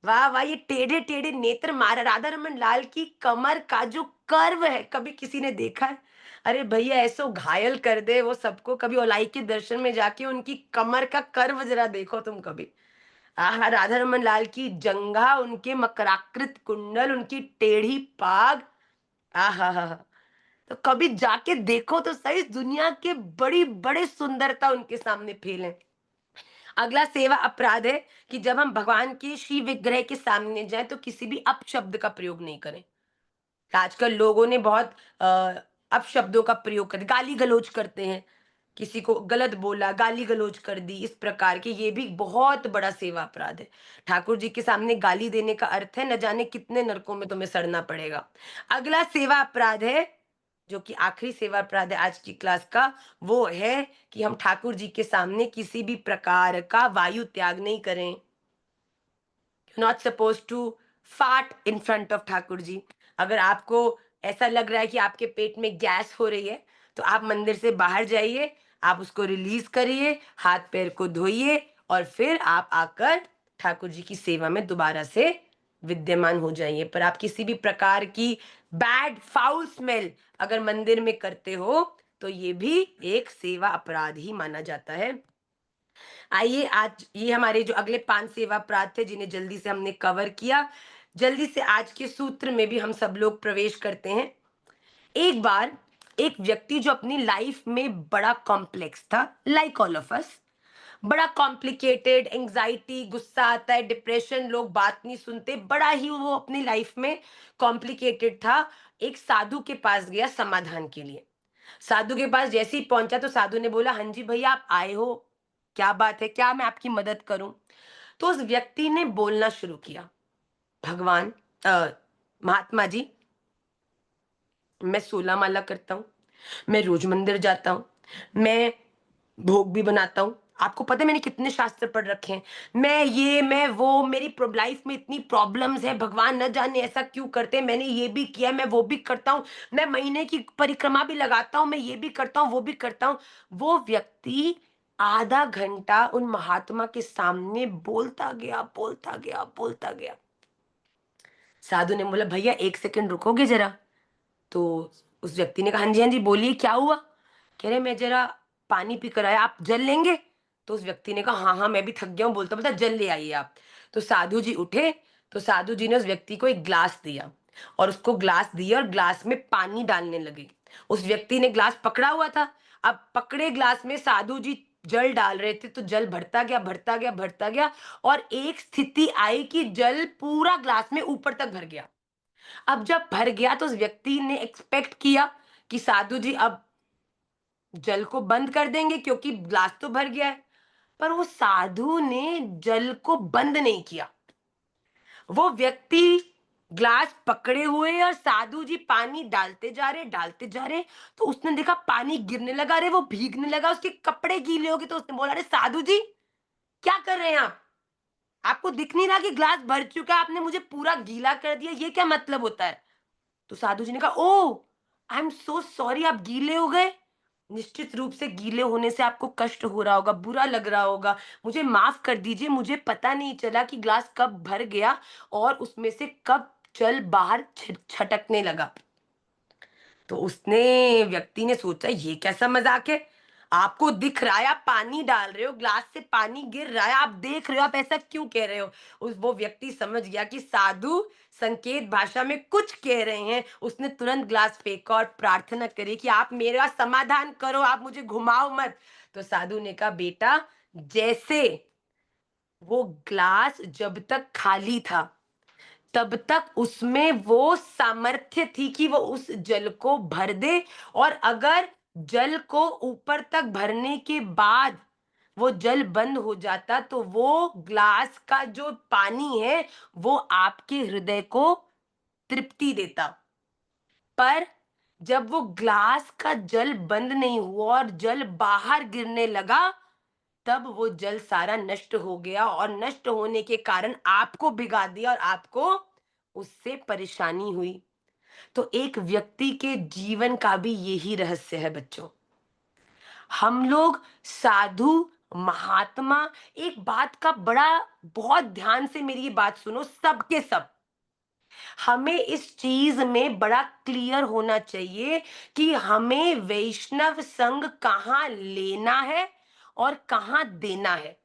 वाह वाह, ये टेढ़े टेढ़े नेत्र मारा राधा रमन लाल की कमर का जो कर्व है, कभी किसी ने देखा है? अरे भैया, ऐसो घायल कर दे वो सबको। कभी ओलाई के दर्शन में जाके उनकी कमर का कर्व जरा देखो तुम कभी। आहा, राधा रमन लाल की जंघा, उनके मकराकृत कुंडल, उनकी टेढ़ी पाग, आहा हा। तो कभी जाके देखो तो सही, दुनिया के बड़ी बड़े सुंदरता उनके सामने फैले। अगला सेवा अपराध है कि जब हम भगवान के श्री विग्रह के सामने जाएं तो किसी भी अपशब्द का प्रयोग नहीं करें। आजकल लोगों ने बहुत अपशब्दों का प्रयोग कर, गाली गलौज करते हैं, किसी को गलत बोला, गाली गलौज कर दी, इस प्रकार के, ये भी बहुत बड़ा सेवा अपराध है। ठाकुर जी के सामने गाली देने का अर्थ है न जाने कितने नरकों में तुम्हें सड़ना पड़ेगा। अगला सेवा अपराध है, जो कि आखिरी सेवा अपराध है आज की क्लास का, वो है कि हम ठाकुर जी के सामने किसी भी प्रकार का वायु त्याग नहीं करें। Not suppose to fart in front of Thakur ji. अगर आपको ऐसा लग रहा है कि आपके पेट में गैस हो रही है, तो आप मंदिर से बाहर जाइए, आप उसको रिलीज करिए, हाथ पैर को धोइए, और फिर आप आकर ठाकुर जी की सेवा में दोबारा से विद्यमान हो जाइए। पर आप किसी भी प्रकार की बैड फाउल स्मेल अगर मंदिर में करते हो, तो ये भी एक सेवा अपराध ही माना जाता है। आइए, आज ये हमारे जो अगले 5 सेवा अपराध थे, जिन्हें जल्दी से हमने कवर किया। जल्दी से आज के सूत्र में भी हम सब लोग प्रवेश करते हैं। एक बार एक व्यक्ति जो अपनी लाइफ में बड़ा कॉम्प्लेक्स था, लाइक ऑल ऑफ अस, बड़ा कॉम्प्लिकेटेड, एंजाइटी, गुस्सा आता है, डिप्रेशन, लोग बात नहीं सुनते, बड़ा ही वो अपनी लाइफ में कॉम्प्लिकेटेड था। एक साधु के पास गया समाधान के लिए। साधु के पास जैसे ही पहुंचा तो साधु ने बोला, हाँ जी भैया, आप आए हो, क्या बात है, क्या मैं आपकी मदद करूं? तो उस व्यक्ति ने बोलना शुरू किया, भगवान, महात्मा जी, मैं 16 माला करता हूँ, मैं रोज मंदिर जाता हूँ, मैं भोग भी बनाता हूँ, आपको पता है मैंने कितने शास्त्र पढ़ रखे हैं, मैं ये मैं वो, मेरी लाइफ में इतनी प्रॉब्लम्स है, भगवान न जाने ऐसा क्यों करते हैं, मैंने ये भी किया, मैं वो भी करता हूँ, मैं महीने की परिक्रमा भी लगाता हूँ, मैं ये भी करता हूँ, वो भी करता हूँ। वो व्यक्ति आधा घंटा उन महात्मा के सामने बोलता गया, बोलता गया, बोलता गया। साधु ने बोला, भैया 1 सेकंड रुकोगे जरा? तो उस व्यक्ति ने कहा, हाँ जी हाँ जी, बोलिए क्या हुआ? कह रहे, मैं जरा पानी पी कर आया, आप जल लेंगे? तो उस व्यक्ति ने कहा, हाँ हाँ, मैं भी थक गया हूँ, बोलता बोलता, जल ले आइए आप। तो साधु जी उठे, तो साधु जी ने उस व्यक्ति को एक ग्लास दिया, और उसको ग्लास दिया और ग्लास में पानी डालने लगे। उस व्यक्ति ने ग्लास पकड़ा हुआ था, अब पकड़े ग्लास में साधु जी जल डाल रहे थे, तो जल भरता गया, भरता गया, भरता गया, और एक स्थिति आई कि जल पूरा ग्लास में ऊपर तक भर गया। अब जब भर गया तो उस व्यक्ति ने एक्सपेक्ट किया कि साधु जी अब जल को बंद कर देंगे, क्योंकि ग्लास तो भर गया है। पर वो साधु ने जल को बंद नहीं किया। वो व्यक्ति ग्लास पकड़े हुए और साधु जी पानी डालते जा रहे, डालते जा रहे। तो उसने देखा पानी गिरने लगा, रे वो भीगने लगा, उसके कपड़े गीले हो गए। तो उसने बोला, अरे साधु जी, क्या कर रहे हैं आप? आपको दिख नहीं रहा कि ग्लास भर चुका है, आपने मुझे पूरा गीला कर दिया, ये क्या मतलब होता है? तो साधु जी ने कहा, ओह, आई एम सो सॉरी, आप गीले हो गए। निश्चित रूप से गीले होने से आपको कष्ट हो रहा होगा, बुरा लग रहा होगा, मुझे माफ कर दीजिए, मुझे पता नहीं चला कि ग्लास कब भर गया और उसमें से कब जल बाहर छटकने लगा। तो उसने व्यक्ति ने सोचा, ये कैसा मजाक है? आपको दिख रहा है, आप पानी डाल रहे हो, ग्लास से पानी गिर रहा है, आप देख रहे हो, आप ऐसा क्यों कह रहे हो? उस वो व्यक्ति समझ गया कि साधु संकेत भाषा में कुछ कह रहे हैं। उसने तुरंत ग्लास फेंका और प्रार्थना करी कि आप मेरा समाधान करो, आप मुझे घुमाओ मत। तो साधु ने कहा, बेटा, जैसे वो ग्लास जब तक खाली था, तब तक उसमें वो सामर्थ्य थी कि वो उस जल को भर दे, और अगर जल को ऊपर तक भरने के बाद वो जल बंद हो जाता, तो वो ग्लास का जो पानी है वो आपके हृदय को तृप्ति देता। पर जब वो ग्लास का जल बंद नहीं हुआ और जल बाहर गिरने लगा, तब वो जल सारा नष्ट हो गया और नष्ट होने के कारण आपको भिगा दिया और आपको उससे परेशानी हुई। तो एक व्यक्ति के जीवन का भी यही रहस्य है बच्चों। हम लोग साधु, महात्मा, एक बात का बड़ा बहुत ध्यान से मेरी ये बात सुनो, सबके सब हमें इस चीज में बड़ा क्लियर होना चाहिए कि हमें वैष्णव संग कहाँ लेना है और कहाँ देना है।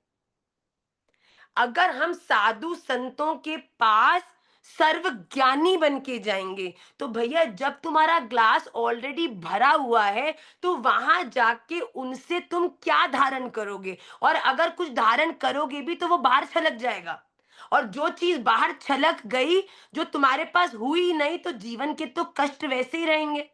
अगर हम साधु संतों के पास सर्वज्ञानी बन के जाएंगे, तो भैया जब तुम्हारा ग्लास ऑलरेडी भरा हुआ है, तो वहां जाके उनसे तुम क्या धारण करोगे? और अगर कुछ धारण करोगे भी तो वो बाहर छलक जाएगा। और जो चीज बाहर छलक गई, जो तुम्हारे पास हुई नहीं, तो जीवन के तो कष्ट वैसे ही रहेंगे।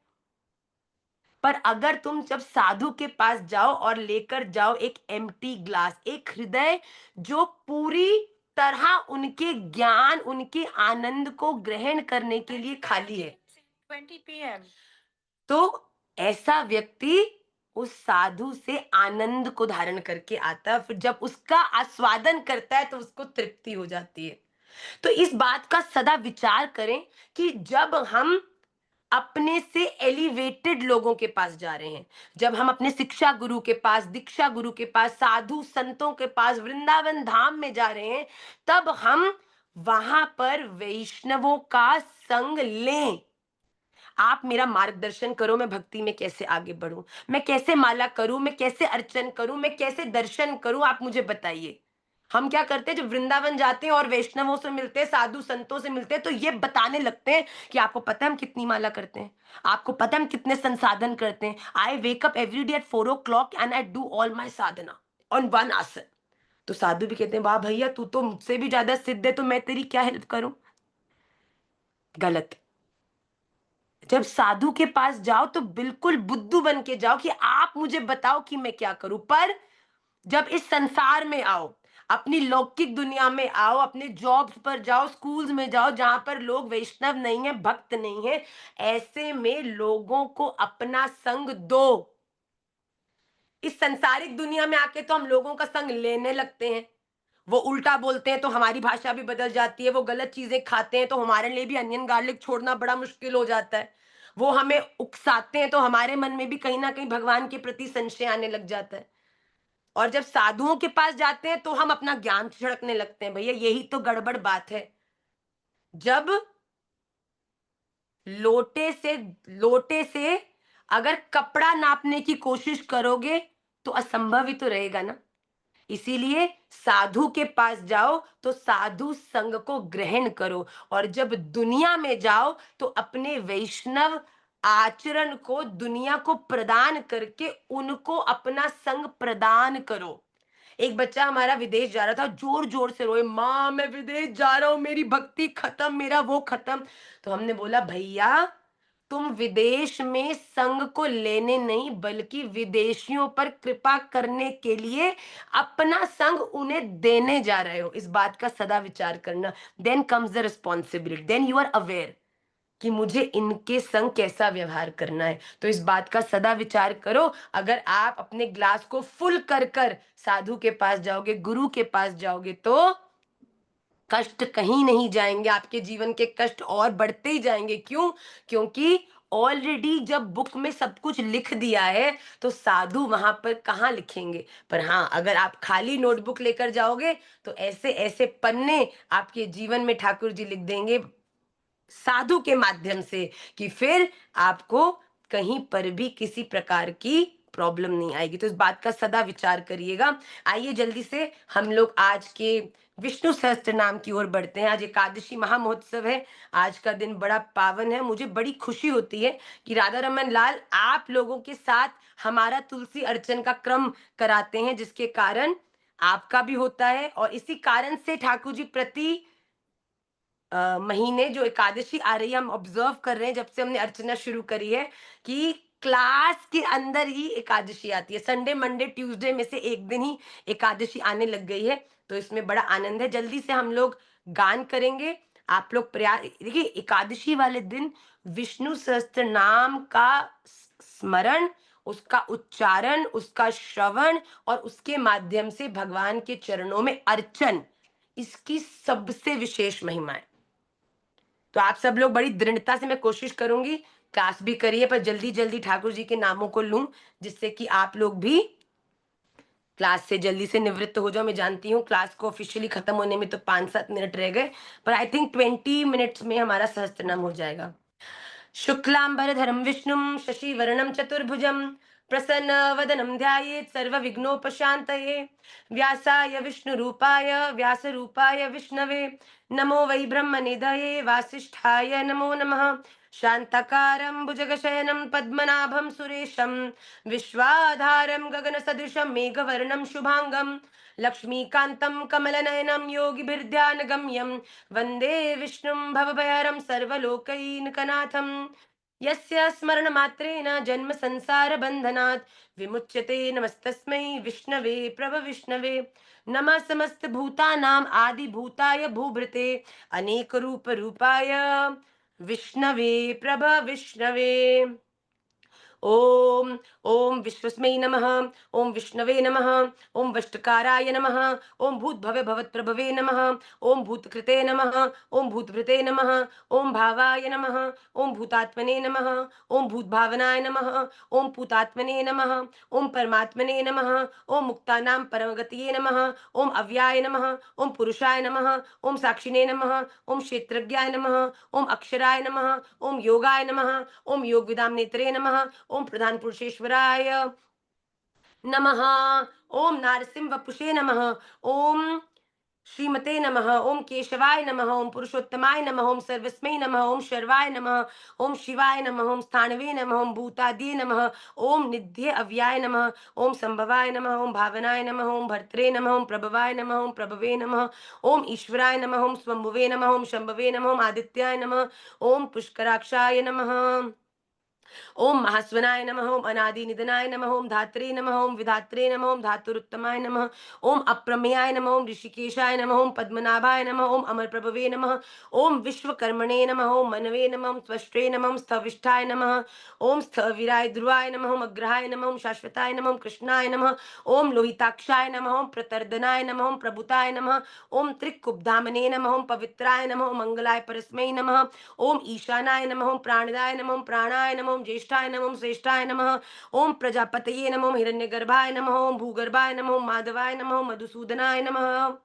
पर अगर तुम जब साधु के पास जाओ और लेकर जाओ एक एम्प्टी ग्लास, एक हृदय जो पूरी तरह उनके ज्ञान, उनके आनंद को ग्रहण करने के लिए खाली है, 20 p.m. तो ऐसा व्यक्ति उस साधु से आनंद को धारण करके आता है। फिर जब उसका आस्वादन करता है तो उसको तृप्ति हो जाती है। तो इस बात का सदा विचार करें कि जब हम अपने से एलिवेटेड लोगों के पास जा रहे हैं, जब हम अपने शिक्षा गुरु के पास, दीक्षा गुरु के पास, साधु संतों के पास, वृंदावन धाम में जा रहे हैं, तब हम वहां पर वैष्णवों का संग लें। आप मेरा मार्गदर्शन करो, मैं भक्ति में कैसे आगे बढ़ूं, मैं कैसे माला करूं, मैं कैसे अर्चन करूं, मैं कैसे दर्शन करूं, आप मुझे बताइए। हम क्या करते हैं, जब वृंदावन जाते हैं और वैष्णवों से मिलते हैं, साधु संतों से मिलते हैं, तो ये बताने लगते हैं कि आपको पता है हम कितनी माला करते हैं, आपको पता है हम कितने संसाधन करते हैं। I wake up every day at 4 o'clock and I do all my sadhana on one asan. तो साधु भी कहते हैं वाह भैया, तू तो मुझसे भी ज्यादा सिद्ध है, तो मैं तेरी क्या हेल्प करूं? गलत। जब साधु के पास जाओ तो बिल्कुल बुद्धू बन के जाओ कि आप मुझे बताओ कि मैं क्या करूं। पर जब इस संसार में आओ, अपनी लौकिक दुनिया में आओ, अपने जॉब्स पर जाओ, स्कूल्स में जाओ, जहां पर लोग वैष्णव नहीं है, भक्त नहीं है, ऐसे में लोगों को अपना संग दो। इस संसारिक दुनिया में आके तो हम लोगों का संग लेने लगते हैं। वो उल्टा बोलते हैं तो हमारी भाषा भी बदल जाती है, वो गलत चीजें खाते हैं तो हमारे लिए भी अनियन गार्लिक छोड़ना बड़ा मुश्किल हो जाता है, वो हमें उकसाते हैं तो हमारे मन में भी कहीं ना कहीं भगवान के प्रति संशय आने लग जाता है। और जब साधुओं के पास जाते हैं तो हम अपना ज्ञान छिड़कने लगते हैं। भैया यही तो गड़बड़ बात है। जब लोटे से अगर कपड़ा नापने की कोशिश करोगे तो असंभव ही तो रहेगा ना। इसीलिए साधु के पास जाओ तो साधु संग को ग्रहण करो, और जब दुनिया में जाओ तो अपने वैष्णव आचरण को दुनिया को प्रदान करके उनको अपना संग प्रदान करो। एक बच्चा हमारा विदेश जा रहा था, जोर जोर से रोए, माँ मैं विदेश जा रहा हूँ, मेरी भक्ति खत्म, मेरा वो खत्म। तो हमने बोला भैया तुम विदेश में संग को लेने नहीं बल्कि विदेशियों पर कृपा करने के लिए अपना संग उन्हें देने जा रहे हो। इस बात का सदा विचार करना। Then comes the responsibility, then you are aware कि मुझे इनके संग कैसा व्यवहार करना है। तो इस बात का सदा विचार करो। अगर आप अपने ग्लास को फुल कर कर साधु के पास जाओगे, गुरु के पास जाओगे, तो कष्ट कहीं नहीं जाएंगे, आपके जीवन के कष्ट और बढ़ते ही जाएंगे। क्यों? क्योंकि ऑलरेडी जब बुक में सब कुछ लिख दिया है तो साधु वहां पर कहाँ लिखेंगे। पर हाँ, अगर आप खाली नोटबुक लेकर जाओगे तो ऐसे ऐसे पन्ने आपके जीवन में ठाकुर जी लिख देंगे साधु के माध्यम से कि फिर आपको कहीं पर भी किसी प्रकार की प्रॉब्लम नहीं आएगी। तो इस बात का सदा विचार करिएगा। आइए जल्दी से हम लोग आज के विष्णु सहस्त्र नाम की ओर बढ़ते हैं। आज एकादशी महामहोत्सव है। आज का दिन बड़ा पावन है। मुझे बड़ी खुशी होती है कि राधा रमन लाल आप लोगों के साथ हमारा तुलसी अर्चन का क्रम कराते हैं, जिसके कारण आपका भी होता है। और इसी कारण से ठाकुर जी प्रति महीने जो एकादशी आ रही है, हम ऑब्जर्व कर रहे हैं जब से हमने अर्चना शुरू करी है कि क्लास के अंदर ही एकादशी आती है। संडे मंडे ट्यूसडे में से एक दिन ही एकादशी आने लग गई है। तो इसमें बड़ा आनंद है। जल्दी से हम लोग गान करेंगे। आप लोग प्रयास, देखिए एकादशी वाले दिन विष्णु सहस्त्र नाम का स्मरण, उसका उच्चारण, उसका श्रवण और उसके माध्यम से भगवान के चरणों में अर्चन, इसकी सबसे विशेष महिमा है। तो आप सब लोग बड़ी दृढ़ता से, मैं कोशिश करूंगी क्लास भी करिए पर जल्दी जल्दी ठाकुर जी के नामों को लूं, जिससे कि आप लोग भी क्लास से जल्दी से निवृत्त हो जाओ। मैं जानती हूँ क्लास को ऑफिशियली खत्म होने में तो 5-7 मिनट रह गए, पर आई थिंक 20 मिनट्स में हमारा सहस्त्रनाम हो जाएगा। शुक्लांबरधरं विष्णुं शशिवर्णं चतुर्भुजं प्रसन्नवदनं ध्यायेत् सर्वविघ्नोपशान्तये। व्यासाय विष्णुरूपाय व्यासरूपाय विष्णवे नमो वै ब्रह्मनिधये वासिष्ठाय नमो नमः। शान्ताकारं भुजगशयनं पद्मनाभं सुरेशं विश्वाधारं गगनसदृशं मेघवर्णं शुभांगं लक्ष्मीकान्तं कमलनयनं योगिभिर्ध्यानगम्यं वन्दे विष्णुं भवभयहरं सर्वलोकैकनाथं। यस्य स्मरणमात्रेण जन्म संसारबन्धनात् विमुच्यते। नमस्तस्मै विष्णवे प्रभविष्णवे। नमः समस्तभूतानां आदिभूताय भूभृते अनेकरूपरूपाय विष्णवे प्रभविष्णवे। ओम ओम विश्वस्मै नमः, ओम विष्णवे नमः, ओम वष्टकाराय नमः, ओम भूतभवे भवत्प्रभवे नमः, ओम भूतकृते नमः, ओम भूतभृते नमः, ओम भावाय नमः, ओम भूतात्मने नमः, ओम भूतभावनाय नमः, ओम पूतात्मने नमः, ओम परमात्मने नमः, ओम मुक्तानां परमगतये नमः, ओम अव्याय नमः, ओम पुरुषाय नमः, ओम साक्षिणे नमः, ओम क्षेत्रज्ञाय नमः, ओम अक्षराय नमः, ओम योगाय नमः, ओम योगविदाम नेत्रे नमः, ओम प्रधान पुरुषेश्वराय नमः, ओम नारसिंह वपुषे नमः, ओम श्रीमते नमः, ओम केशवाय नमः, ओम पुरुषोत्तमाय नमः, ओम सर्वस्मै नमः, ओम शर्वाय नमः, ओम शिवाय नमः, ओम स्थानवे नमः, ओम भूतादि नमः, ओम निध्य अव्याय नमः, ओम संभवाय नमः, ओम भावनाय नमः, ओम भर्त्रे नमः, ओम प्रभवाय नमः, ओम प्रभवे नमः, ओम ईश्वराय नमः, ओम स्वंभुवे नमः, ओम शंभवे नमः, ओम आदित्याय नमः, ओम पुष्कराक्षाय नमः, ओम महास्वनाय नमः, ओम अनादि निधनाय नमः, ओम धात्रे नमः, ओम विधात्रे नमः, ओम धातुरुत्तमाय नमः, ओम अप्रमेयाय नमः, ओम ऋषिकेशाय नमः, ओम पद्मनाभाय नमः, ओम अमर प्रभवे नमः, ओम विश्वकर्मणे नमः, ओम मनवे नमः, ओम त्वष्ट्रे नमः, ओम स्थविष्ठाय नमः, ओम स्थविराय ध्रुवाय नमः, ओम अग्रहाय नमः, ओम शाश्वताय नमः, ओम कृष्णाय नमः, ओम लोहिताक्षाय नमः, ओम प्रतर्दनाय नमः, ओम प्रभुताय नमः, ओम त्रिकुब्धामने नमः, ओम पवित्राय नमः, ओम मंगलाय परस्मै नमः, ओम ईशानाय नमः, ओम प्राणदाय नमः, ओम प्राणाय नमः, ओम ज्येष्ठाय नमः, ओम श्रेष्ठाय नमः, ओम प्रजापतये नमः, ओम हिरण्यगर्भाय नमः, ओम भूगर्भाय नमः, ओम माधवाय नमः, ओम मधुसूदनाय नमः,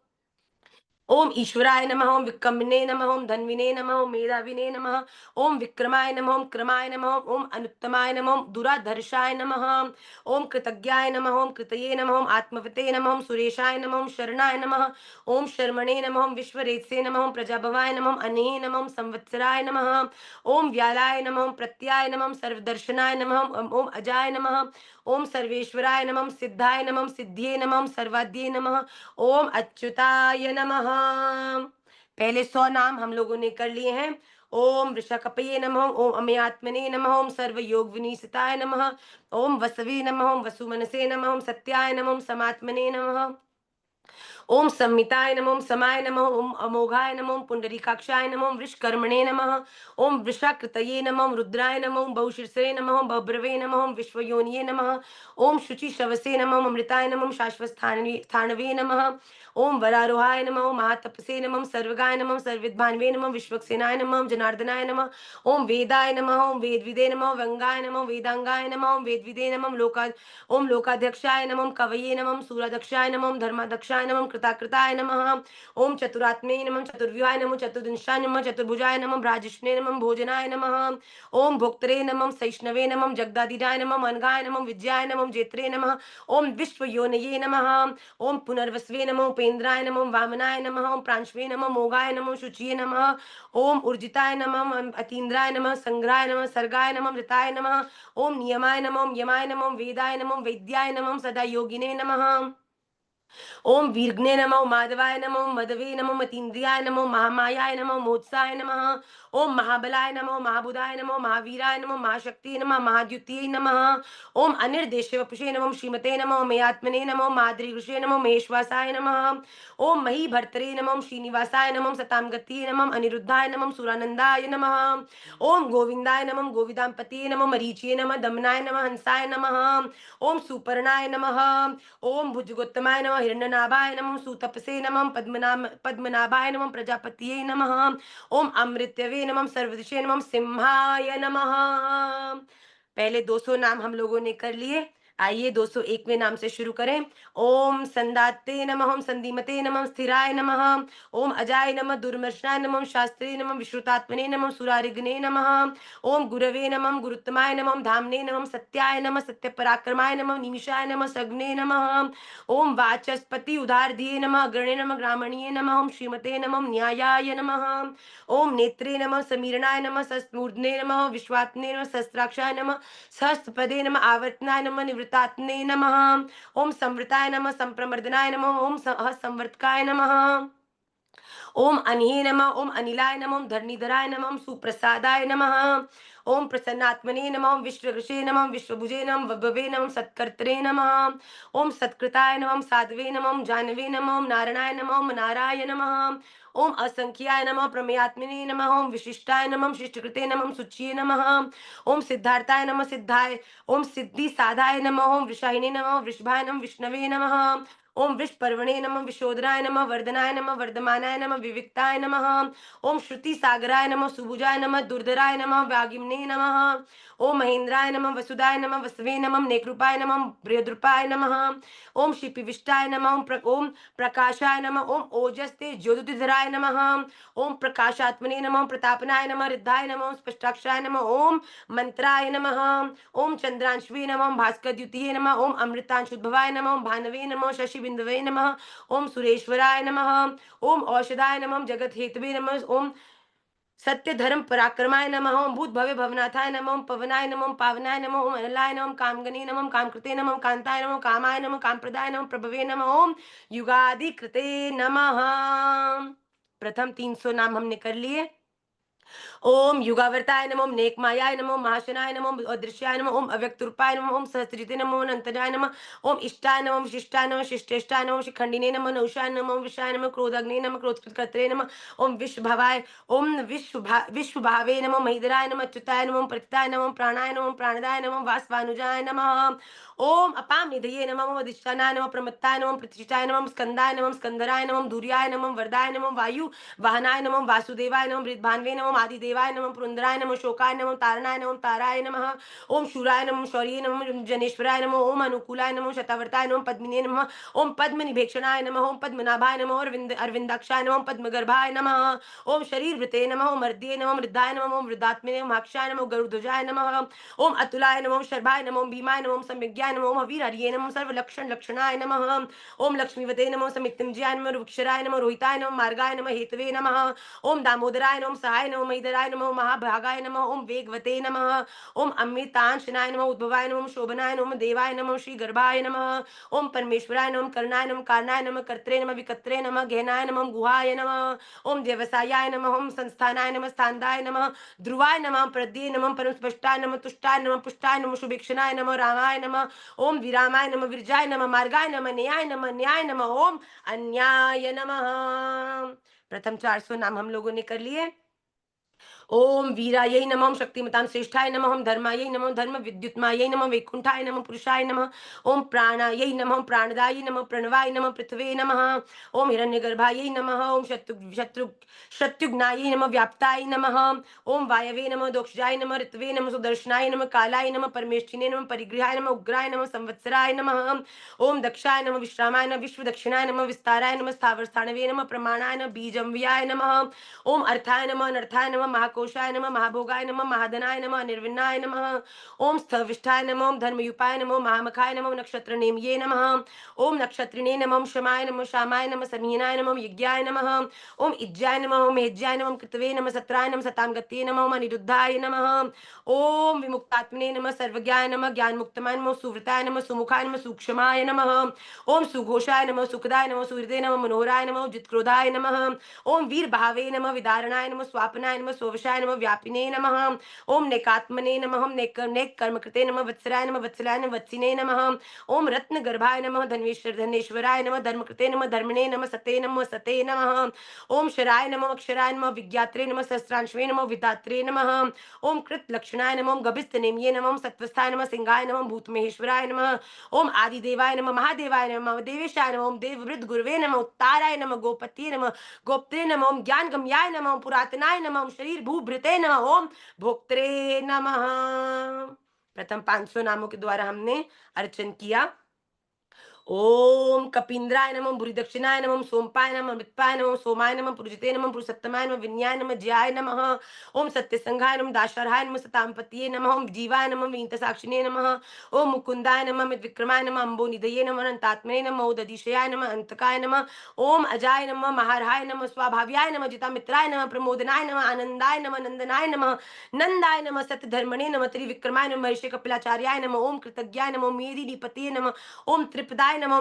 ओम ईश्वराय नमः, ओम विक्रमणे नमः, ओम धन्विने नमः, ओम मेधाविने नमः, ओम विक्रमाय नमः, ओम क्रमाय नमः, ओम अनुत्तमाय नमः, ओम दुराधर्षाय नमः, ओम कृतज्ञाय नमः, ओम कृतये नमः, ओम आत्मवते नमः, ओम सुरेशाय नमः, ओम शरणाय नमः, ओम शर्मणे नमः, ओम विश्वरेत्से नमः, ओम प्रजाभवाय नमः, ओम अनेहे नमः, ओम संवत्सराय नमः, ओम व्यालाय नमः, ओम प्रत्याय नमः, ओम सर्वदर्शनाय नमः, ओम अजाय नमः, ओम सर्वेश्वराय नमः, ओम सिद्धाय नमः, ओम सिद्धिये नमः, ओम सर्वाद्ये नमः, ओम अच्युताय नमः। पहले 100 नाम हम लोगों ने कर लिए हैं। ओम वृषकपये नमः, ओम अमयात्मने नमः, ओम सर्व योग विनीसताय नमः, ओम वसवे नमः, ओम वसुमनसे नमः, ओम सत्याय नमः, ओम समात्मने नमः, ओम संहिताय नमः, ओम समाय नमः, ओम अमोघाय नमः, ओम पुंडरीकाक्षाय नमः, ओम वृषकर्मणे नमः, ओम वृषाकृतये नमः, ओम रुद्राय नमः, ओम बहुशीर्षे नमः, ओम बभ्रवे नमः, ओम विश्वयोनिये नमः, ओम शुचिश्रवसे नमः, ओम अमृताय नमः, ओम शाश्वतस्थानवे नमः, ओम वरारोहाय नमः, ओम महातपसे नमः, ओम सर्वगाय नमः, ओम सर्विद्भान्वे नमः, विश्वक्सेनाय नमः, ओम जनार्दनाय नमः, ओम वेदाय नमः, ओम वेदविदे नमः, व्यंगाय नमः, वेदांगाय नमः, ओम वेदविदे नमः, ओम लोकाध्यक्षाय नमः, ओम कवये नमः, ओम सूराध्यक्षाय नमः, ओम धर्माध्यक्षाय नमः, ओम कृताकृताय नमः, ओम चतुरात्मे नमः, चतुर्व्यूहाय नमः, चतुर्दिशाय नमः, चतुर्भुजाय नमः, भ्राजिष्णे नमः, भोजनाय नमः, ओम भोक्त्रे नमः, सैष्णवे नमः, जगदादिजाय नमः, अनघाय नमः, विद्याय नमः, जेत्रे नमः, ओम विश्वयोनये नमः, ओम पुनर्वसवे नमः, उपेन्द्राय नमः, ओम वामनाय नमः, ओम प्रांशवे नमः, मोगाय नमः, शुचिये नमः, ओम ऊर्जिताय नमः, अतीन्द्राय नमः, संग्राय नमः, सर्गाय नमः, मृताय नमः, ओम नियमाय नमः, ओम यमाय नमः, ओम वेदाय नमः, ओम वैद्याय नमः, सदा योगिने नमः, ओम वीर्घ्ने नमो माधवाय नमो मदवे नमो मतीन्द्रियाय नमो महामायाय नमो मोत्साय नमः। ओम महाबलाय नमो महाबुधाय नमो महावीराय नमो महाशक्ति नमः महाद्युतिये नमः। ओम अनिर्देश्य वपुषे नमो श्रीमते नमो मेयात्मने नमो माद्रीगुषे नमो महेश्वासाय नमः। ओम मही भर्तरे नमो श्रीनिवासाय नमो सताम गतिये नमो अनिरुद्धाय नमो सुरानंदाय नमः। ओम गोविंदाय नमो गोविदांपतिये नमो मरीचिये नमः दमनाय नमः हंसाय नमः। ओम सुपर्णाय नमः। ओम भुजगोत्तमाय नमः हिरण्यनाभाय नमः सुतपसे नमः पद्मनाभाय नमः प्रजापतिये नमः। ओम अमृतवे नमः सर्वदिशे नमः सिंहाय नमः। पहले 200 नाम हम लोगों ने कर लिए। आइए 201वें नाम से शुरू करें। ओम संदाते नमः ओम संदीमते नमः स्थिराय नमः। ओम अजाय नमः दुर्मर्शनाय नमः शास्त्रे नमः विश्रुतात्मने नमः सुरारिग्ने नमः। ओम गुरवे नमः गुरुत्तमाय नमः धामने नमः सत्याय नमः सत्यपराक्रमाय नमः निमिषाय नमः सग्ने नमः। ओम वाचस्पति उदारधिये नमः अग्रणे नमः ग्रामणीये नमः ओम श्रीमते नमः न्यायाय नमः। ओम नेत्रे नमः समीरणाय नमः सस्मूर्धने नमः विश्वात्मने नमः सहस्राक्षाय नमः सहस्रपदे नमः आवर्तनाय नमः निवृत्तात्मने नमः। ओम संवृताय नमः संप्रमर्दनाय नमः ओम संवर्तकाय नमः। ओम अनिहे नमः ओम अनिलाय नमः ओम धरणीधराय नमः ओम सुप्रसादाय नमः। ओम प्रसन्नात्मने नमः ओम विश्वऋषे नमः ओम विश्वभुजे नमः वभवे नमः सत्कर्तरे नमः। ओम सत्कृताय नमः ओम साध्वे नमः ओम जानवे नमः ओम नारायणाय नमः ओम नाराय नमः। ओम असंख्याय नमः प्रमेयात्मने नमः ओम विशिष्टाय नमः शिष्टकृते नमः सुच्ये नमः। ओम सिद्धार्थाय नमः सिद्धाय ओम सिद्धि साधाय नमः ओम वृषाहिने नमः वृषभाय नमः विष्णवे नमः। ओम विष्पर्वणे नमः विशोधराय नमः वर्धनाय नमः वर्धमानाय नमः विविक्ताय नमः। ओम श्रुति सागराय नमः सुभुजाय नमः दुर्धराय नमः व्यागिम्ने नमः। ओम महेंद्राय नमः वसुदाय नमः वसवे नमः नेकृपाय नमः बृहद्रूपाय नमः। ओम शिपिविष्टाय नमः ओम प्रकाशाय नमः ओम ओजस्ते ज्योतिधराय नमः। ओम प्रकाशात्मने नमः प्रतापनाय नमः रिद्धाय नमः स्पष्टाक्षराय नमः ओम मंत्राय नमः। ओम चंद्रांशवे नमः भास्कर द्वितीय नमः ओम अमृतांशुद्भवाय नमः ओम भानवे नमः शशि बिंदवे नमः ओम सुरेश्वराय नमः। ओम औषधाय नमः जगत हेतवे नमः ओम सत्य धर्म पराक्रमाय नमः ओम भूत भव्य भवनाथाय नमः ओम पवनाय नमः ओम पावनाय नमः ओम अनलाय नमः ओम कामगने नमः ओम कामकृते नमः ओम कांताय नमः कामाय नमः कामप्रदाय नमः प्रभवे नमः ओम युगादि कृते नमः। प्रथम 300 नाम हमने कर लिए। ओम युगावर्ताय नमः ओम नेकमायाय नमः ओम महाशनाय नमः ओम अदृश्याय नमः ओम अव्यक्तरूपाय नमः ओम सहस्रजिते नमः ओम अनंतराय नमः ओम इष्टाय नमः ओम शिष्टाय नमः शिष्टेष्टाय नमः शिखंडिने नमः नौशाय नमः ओम विषाय नमः क्रोधाग्ने नमः क्रोधकृतकर्त्रे नमः ओम विश्वभावाय ओम विश्वभावे नमः महिधराय नमः अच्युताय नमः ओम प्रतिताय नमः ओम प्राणाय नमः ओम प्राणदाय नमः ओम वासवानुजाय नमः। ओम अपाम निधये नमः ओम अधिष्ठानाय नमः प्रमत्ताय नमः प्रतिष्ठाय नमः स्कंदाय नमः स्कंदराय नमः धूर्याय नमः वरदाय नमः वायु वाहनाय नमः वासुदेवाय नमः वृद्धभान्वे नमः आदिदेवाय नमः पुरंदराय नमः शोकाय नमः तारणाय नमः ताराय नमः। ओम शूराय नमः शौर्ये नमः जनेश्वराय नमः ओम अनुकूलाय नमः शतावर्ताय नमः पद्मिने नमः ओम पद्मनिभेक्षणाय नमः ओम पद्मनाभाय नमः अरविंदाक्षाय नमः पद्मगर्भाय नमः। ओम शरीर वृते नमः ओम मर्दे नमः मृद्धाय नमः ओम वृद्धात्मने नमः अक्षाय नमः गरुध्वजाय नमः ओम अतुलाय नमः शर्भाय नमः भीमाय नमः सम्यज्ञाय नमः ओम वीर हरिये नमः सर्वलक्षण लक्षणाय नमः। ओम लक्ष्मीवते नमः समित्यंजयाय नमः वृक्षराय नमः रोहिताय नमः मार्गाय नमः हेतवे नमः ओम दामोदराय नमः सहाय नमः महिधराय नमः महाभागाय नमः ओम वेगवते नमः ओम अमृतांशनाय नमः उद्भवाय नमः शोभनाय नमः देवाय नमः श्री गर्भाय नमः ओम परमेश्वराय नमः करणाय नमः कारणाय नमः कर्त्रे नमः विकत्रे नमः गहनाय नमः गुहाय नमः ओम व्यवसायाय नमः ओम संस्थानाय नमः स्थानदाय नमः ध्रुवाय नमः प्रद्ये नमः परम स्पष्टाय नमः तुष्टाय नमः पुष्टाय नमः शुभेक्षणाय नमः रामाय नमः ओम विरामाय नमः विरजाय नमः मार्गाय नमः न्याय नमः ओम अन्याय नमः। प्रथम 400 नाम हम लोगों ने कर लिए। ओम वीरायै नमः शक्तिमतां श्रेष्ठाय नमः धर्मायै नमः धर्म विद्युत्मायै नमः वैकुंठाय नमः पुरुषाय नमः ओम प्राणायै नमः प्राणदायै नमः प्रणवाय नमः पृथ्वे नमः ओम हिरण्यगर्भायै नमः ओम शत्रुघ्नायै नमः व्याप्ताय नमः ओम वायवे नमः दोक्षजाय नमः ऋतवे नमः सुदर्शनाय नमः कालाय नमः परमेष्ठिने नमः परिगृहाय नमः उग्राय नमः संवत्सराय नमः ओम दक्षाय नमः विश्रामाय नमः विश्व दक्षिणाय नमः विस्ताराय नमः स्थावर स्थानवे नमः प्रमाणाय नमः बीजम्व्याय नमः ओम अर्थाय नमः अनर्थाय नमः महाकोशाय नमः, महाभोगाय नमः, महाधनाय नमः, निर्विन्नाय नमः। ओम स्थविष्ठाय नमः, ओम धर्मयुपाय नमः, महामखाय नमः, नक्षत्र नेमये नमः। ओम नक्षत्रिणे नमः, शमाय नमः, श्यामाय नमः, समीनाय नमः, यज्ञाय नमः। ओम इज्जाय नमः, ओम हेज्याय नमः, कृतवे नमः, सत्राय नमः, सताम गत्ये नमः, ओम अनिरुद्धाय नमः। ओम विमुक्तात्मने नमः, सर्वज्ञाय नमः, ज्ञान मुक्तमाय नमः, सुवृताय नमः, सुमुखाय नमः, सूक्ष्माय नमः। ओम सुघोषाय नमः, सुखदाय नमः, सुहृदे नमः, मनोहराय नमः, जितक्रोधाय नमः। ओम वीर भावे नमः, विदारणाय नमः, स्वापनाय नमः, स्ववशाय नमः, व्यापिने नमः। ओम नेकात्मने नमः, ओम नेक कर्म कृते नमः, वत्सराय नमः, वत्सलाय नमः, वत्सिने नमः। ओम रत्न गर्भाय नमः, धनेश्वराय नमः, धर्म कृते नमः, धर्मणे नमः, सते नमः, सते नमः। ओम शराय नमः, अक्षराय नमः, विज्ञात्रे नमः, सहस्रांशवे नमः, विधात्रे नमः। ओम कृत लक्षणाय नमः, ओम गभिस्त नेमिये नमः, ओम सत्वस्थाय नमः, सिंहाय नमः, भूतमहेश्वराय नमः। ओम आदिदेवाय नमः, महादेवाय नमः, देवेशाय नमः, ओम देववृद्ध गुरुवे नमः, उत्ताराय नमः, गोपति नमः, गोप्त्रे नमः, ओम ज्ञान गम्याय नमः, ओम पुरातनाय नमः, ओम शरीर भूभृते नमः, ओम भोक्त्रे नमः। प्रथम 500 नामों के द्वारा हमने अर्चन किया। ओम कपींद्राय नमः, भूरिदक्षिणाय नमः, सोमपाय नमः, मृत्पाय नमः, सोमाय नमः, पुरुषते नमः, पुरुषोत्तमाय नमः, विन्याय नमः, ज्याय नमः। ओम सत्यसंघाय नमः, दाशरहाय नमः, सतामपतिये नमः, ओम जीवाय नमः, वीतसाक्षिणे नमः। ओम मुकुंदाय नमः, विक्रमाय नमः, अम्बोनिधये नमः, अनंतात्मने नमः, उदधिशयाय नमः, अंतकाय नमः। ओम अजाय नमः, महारहाय नमः, स्वाभाव्याय नमः, जितामित्राय नमः, प्रमोदनाय नमः, आनंदाय नमः, नंदनाय नमः, नंदाय नमः, सत्यधर्मणे नमः, त्रिविक्रमाय नमः, ऋषि कपिलाचार्याय नमः, ओम कृतज्ञाय नमः, मेदिनीपतये नमः, ओम त्रिपदाय नमः,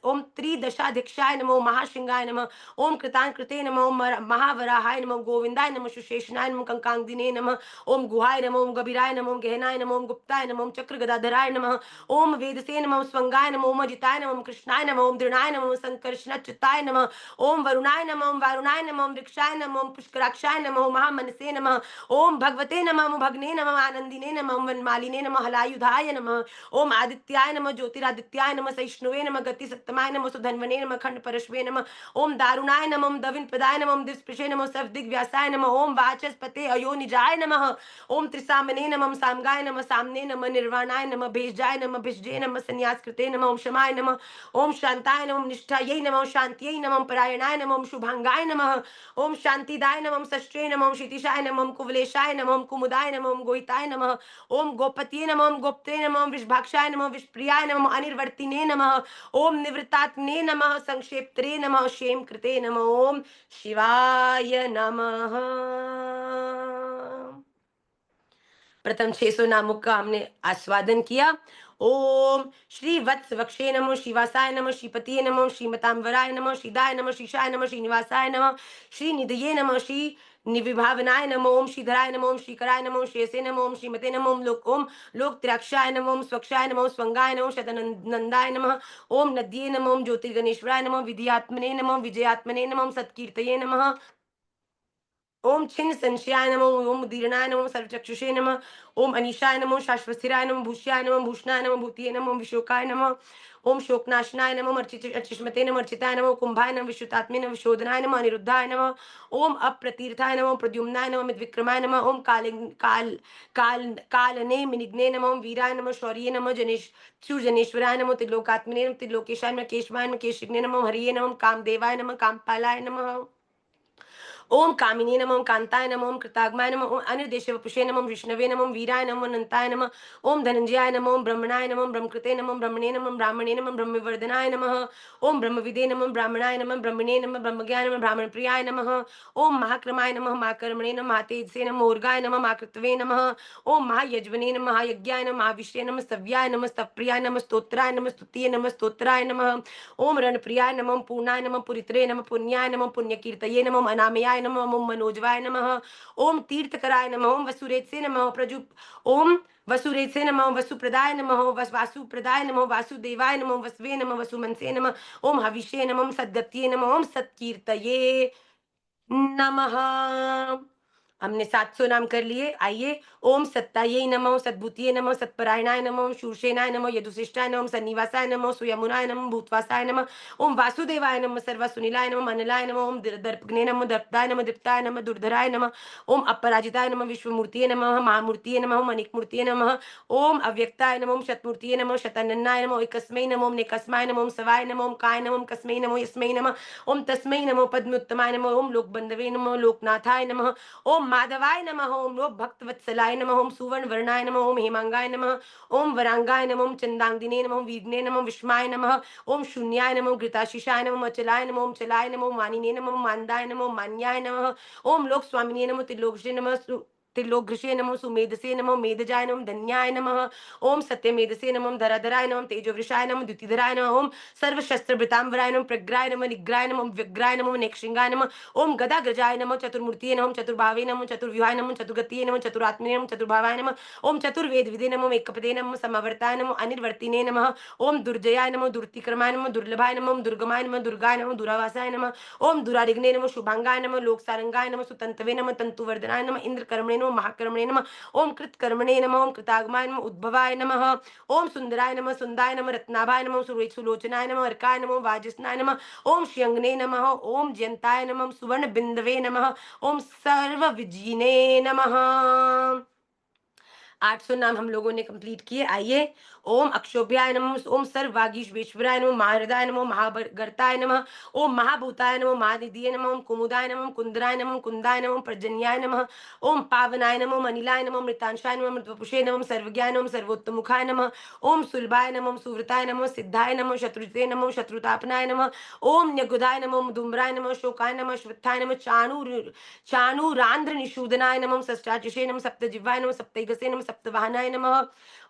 ओम त्रिदशाध्यक्षाय नमः, ओम महाशृंगाय नमः, ओम कृतांकृते नमः, ओम महावराहाय नमः, गोविंदाय नमः, सुशेषनाय नमः, कंकांगदिने नमः, ओम गुहाय नमः, ओम गभीराय नमः, ओम गहनाय नमः, ओम गुप्ताय नमः, ओम चक्र गदाधराय नमः, ओम वेदसे नमः, ओम स्वंगाय नमः, ओम अजिताय नमः, ओम कृष्णाय नमः, ओम दृढ़ाय नमः, ओम संकर्षणच्युताय नमः, ओम वरुणाय नमः, ओम वारुणाय नमः, ओम वृक्षाय नमः, ओम पुष्कराक्षाय नमः, ओम महामनसे नमः, ओम भगवते नमः, ओम भगने नमः, आनंदिने नमः, ओम वनमालिने नमः, हलायुधाय नमः, ओम आदित्याय नमः, ज्योतिरादित्याय नमः, सहिष्णुवे नमः, गति सत्तमाय नमः, सुधन्वने नमः, खंड परश्वे नमः, ओम दारुणाय नमः, ओम दविन पदाय नमः, ओम दिवस्पृशे नमः, सर्वदिग व्यासाय नमः, ओम वाचस्पते अयोनिजाय नमः, ओम त्रिसामने नमः, ओम सामगाय नमः, सामने नमः, निर्वाणाय नमः, भेषजाय नमः, भिषजे नमः, संन्यास कृते नमः, ओम शमाय नमः, ओम शांताय नमः, ओम निष्ठायै नमः, ओम शांत्यै नमः, ओम परायणाय नमः, ओम शुभांगाय नमः, ओम शांतिदाय नमः, ओम षष्ट्रे नमः, ओम क्षितिशाय नमः, ओम कुवलेशाय नमः, ओम कुमुदाय नमः, ओम गोहिताय नमः, ओम गोपतिये नमः, ओम गोप्त्रे नमः, ओम विषभाक्षाय नमः, विषप्रियाय नमः, ओम अनिर्वर्तिने नमः, ओम निवृत्तात्मने नमः, संक्षेप्त्रे नमः, क्षेम कृते नमः, ओम शिवाय नमः। प्रथम 600 नामों का हमने आस्वादन किया। ओम श्री वत्स वक्षे नमो, शिवासाय नमः, श्रीपतिये नमः, श्रीमतांबराय नमः, श्रीदाय नमः, श्रीशाय नमः, श्रीनिवासाय नमः, श्री निधये नमः, श्री निविभावनाय नमो, ओम श्रीधराय नमो, ओम श्रीकराय नमो, श्रेयसे नमो, ओम श्रीमते नमो, ओम लोक त्राक्षाय नमो, ओम स्वक्षाय नमो, स्वंगाय नमो, शतनंदाय नमः, ओम नद्ये नमो, ओम ज्योतिर्गणेश्वराय नमो, विधियात्मने नमो, विजयात्मने नमो, ओम सत्कीर्तये नमः, ओम छिन्न संशयाय नमो, ओम उदीरणाय नमो, सर्वचक्षुषे नमः, ओम अनीशाय नमो, शाश्वतस्थिराय नमो, भूष्याय नमो, भूषणाय नमो, भूतिये नमो, विशोकाय नमः, ओम शोकनाशनाय नमो, अर्चिष्मते नमो, अर्चिताय नमो, कुंभाय नमो, विश्वतात्मे नमो, विशोधनाय नमो, अनिरुद्धाय नमः, ओम अप्रतीर्थाय नमो, प्रद्युम्नाय नमो, मितविक्रमाय नमः, ओम कालने मिनिग्ने नमो, ओम वीराय नमो, शौर्ये नमो, शूरजनेश्वराय नमो, त्रिलोकात्मने नमो, त्रिलोकेशाय नमः, केशवाय नमः, केशविघ्ने नमो, हरिये नमो, कामदेवाय नमः, कामपालाय नमः, ओम कामिनी नमः, ओम कांताय नमः, ओम कृताग्माय नमः, ओम अनिर्देश वपुषे नमः, ओम विष्णवे नमः, ओम वीराय नमः, ओम अनंताय नमः, ओम धनंजयाय नमः, ओम ब्रह्मणाय नमः, ओम ब्रह्मकृते नमः, ओम ब्रह्मणे नमः, ओम ब्राह्मणे नमः, ओम ब्रह्मवर्धनाय नमः, ओम ब्रह्मविदे नमः, ओम ब्राह्मणाय नमः, ब्रह्मणे नमः, ब्रह्मज्ञाय नमः, ब्राह्मण प्रियाय नमः, ओम महाक्रमाय नमः, महाकर्मणे नमः, महातेजसे नमः, ऊर्गाय नमः, महाकृतवे नमः, ओम महायज्वने नमः, महायज्ञाय नमः, महाविश्वे नमः, सव्याय नमः, स्तवप्रियाय नमः, स्तोत्राय नमः, स्तुतिये नमः, स्तोत्राय नमः, ओम रणप्रियाय नमः, ओम पूर्णाय नमः, पुरित्रे नमः, पुण्याय नमः, पुण्यकीर्तये नमः, ओम अनामयाय नमः, ओम मनोजवाय नमः, ओम तीर्थकराय नमः, ओम वसुरेत्से नमः, ओम वसुरेत्से नमः, वसुप्रदाय नमः, वासुप्रदाय नमः, वासुदेवाय नमः, वसवे नमः, वसुमनसे नमः, ओम हविषे नमः, ओम सद्गत्ये नमः, ओम सत्कीर्तये नमः। हमने 700 नाम कर लिए। आइए, ओम सत्तायै नमः, सद्भूतिये नमः, सत्परायणाय नमः, ओम शूरसेनाय नमः, यदुशिष्टाय नमः, सन्निवासाय नमः, सुयमुनाय नमः, भूतवासाय नमः, ओम वासुदेवाय नमः, सर्वसुनीलाय नमः, मनलाय नमः, ओम दर्पग्ने नमः, दर्पदाय नमः, दीप्ताय नमः, दुर्धराय नमः, ओम अपराजिताय नमः, विश्वमूर्तिये नमः, महामूर्तिये नमः, ओम अनेकमूर्तिये नमः, ओम अव्यक्ताय नमः, ओम शतमूर्तिये नमः, शतानन्नाय नमः, एकस्मै नमः, ओम नेकस्माय नमः, ओम सवाय नमः, ओम काय नमः, ओम कस्मै नमः, यस्मै नमः, ओम तस्मै नमः, पद्मोत्तमाय नमः, ओम लोकबंधवे नमः, लोकनाथाय नमः, ओम माधवाय नमः, ओम लोक भक्तवत्सलाय नमः, ओम सुवर्ण वर्णाय नमः, ओम हेमांगाय नमः, ओम वरांगाय नमः, ओम चंदांगिने नमः, ओम वीग्ने नमः, विष्माय नमः, ओम शून्याय नमः, घृताशीषाय नमः, अचलाय नमः, ओम चलाय नमः, ओम वाणिने नमः, ओम मानदाय नमः, ओम मान्याय नमः, ओम लोक स्वामिने नमः, त्रिलोकशे नमः, त्रिलोकघृषे नमः, सुमेधसे नमः, मेधजाय नमः, धन्याय नमः, ओम सत्यमेधसे नमः, धराधराय नमः, तेजोवृषाय नमः, द्युतिधराय नमः, ओम सर्वशस्त्रभृतांबराय नमः, प्रग्राय नमः, निग्राय नमः, व्यग्राय नमः, नेक्षिंगाय नमः, ओम गदाग्रजाय नमः, चतुर्मूर्तिये नमः, चतुर्भावे नमः, चतुर्व्यूहाय नमः, चतुर्गतिये नमः, चतुरात्मने नमः, चतुर्भावाय नमः, ओम चतुर्वेदविदे नमः, एकपदे नमः, समावर्ताय नमः, अनिर्वर्तिने नमः, ओम दुर्जयाय नमः, दुर्तिक्रमाय नमः, दुर्लभाय नमः, ओम दुर्गमाय नमः, दुर्गाय नमः, दुरावासाय नमः, ओम दुरारिग्ने नमः, शुभांगाय नमः, लोकसारंगाय नमः, सुतंतवे नमः, तंतुवर्धनाय नमः, इंद्रकर्मणे नमः, महाकर्मणे नमः, ओम कृतकर्मणे नमः, ओम कृतागमाय नमः, उद्भवाय नमः, ओम सुंदराय नमः, सुंदाय नमः, रत्नाभाय नमः, सुलोचनाय नमः, अर्काय नमः, वाजस्नाय नमः, ओम श्यंगने नमः, ओम जयंताय नमः, सुवर्ण बिंदवे नमः, ओम सर्व विजीने नमः। 800 नाम हम लोगों ने कंप्लीट किए। आइए, ओम अक्षोभ्याय नमः, ओम सर्ववागीश्वेश्वराय नमः, महाहृदाय नमः, महागर्ताय नमः, ओम महाभूताय नमः, महानिधिये नमः, ओम कुमुदाय नमः, कुंदराय नमः, कुंदाय नमः, पर्जन्याय नमः, ओम पावनाय नमः, अनिलाय नमः, मृतांशाय नमः, मृतवपुषे नमः, सर्वज्ञाय नमः, सर्वोत्तमुखाय नमः, ओम सुलभाय नमः, सुव्रताय नमः, सिद्धाय नमः, शत्रुते नमः, शत्रुतापनाय नमः, ओम न्यगुदाय नमः, धूम्राय नमः, शोकाय नमः, श्वत्थाय नमः, चाणूरांध्र निषूदनाय नमः, षष्ठाचषे नमः, सप्तजिह्वाय नमः, सप्तैकसे नमः, सप्तवाहनाय नमः,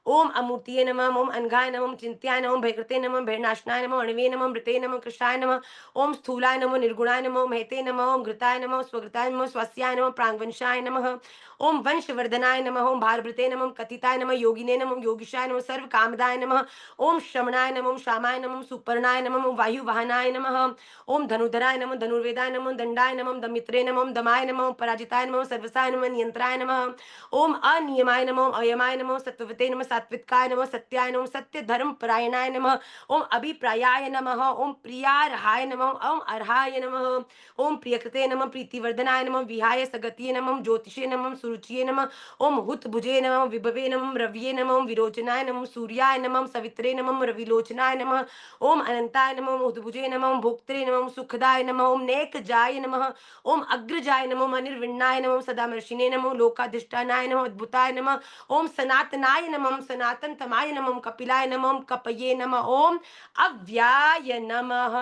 ओम अमूर्तिये नमः, ओम अनघाय नमः, ओम चिंत्याय नमः, भयकृते नमः, भयनाशनाय नमः, अणवे नमः, मृते नमः, कृष्णाय नमः, ओम स्थूलाय नमः, निर्गुणाय नमः, ओम हेते नमः, ओम घृताय नमः, स्वघृताय नमः, स्वस्याय नमः, प्रांगवंशाय नमः, ओम वंशवर्धनाय नमः, ओम भारभृते नमः, कथिताय नमः, योगिने नमः, योगिशाय नमः, सर्व कामदाय नमः, ओम श्रमणाय नमः, ओम श्यामाय नमः, सुपर्णाय नमः, ओम वायुवाहनाय नमः, ओम धनुधराय नमः, धनुर्वेदाय नमः, दंडाय नमः, दमित्रे नमः, ओम दमाय नमः, ओम पराजिताय नमः, सर्वसाय नमः, नियंत्राय नमः, ओम अनियमाय नमः, ओम अयमाय नमः, सत्वते नमः, सात्विकाय नमः, सत्याय नमः, सत्य धर्म परायणाय नमः, ओम अभिप्रायाय नमः, ओम प्रियार्हाय नमः, ओम अर्हाय नमः, ओम प्रियकृते नमः, प्रीतिवर्धनाय नमः, विहाय सगतिये नमः, ज्योतिषे नमः, सुरुचिये नमः, ओम हुतभुजे नमः, विभवे नमः, रव्ये नमः, ओम विरोचनाय नमः, सूर्याय नमः, सवित्रे नमः, रविलोचनाय नमः, ओम अनंताय नमः, ओम हुतभुजे नमः, ओम भोक्त्रे नमः, ओम सुखदाय नमः, ओम नेकजाय नमः, ओम अग्रजाय नमः, ओम अनिर्विण्णाय नमः, सदामर्शिने नमः, लोकाधिष्ठानाय नमः, अद्भुताय नमः, ओम सनातनाय नमः, ओम सनातन तमाय नमः, ओम कपिलाय नमः, ओम कपये नमः, ओम अव्याय नमः।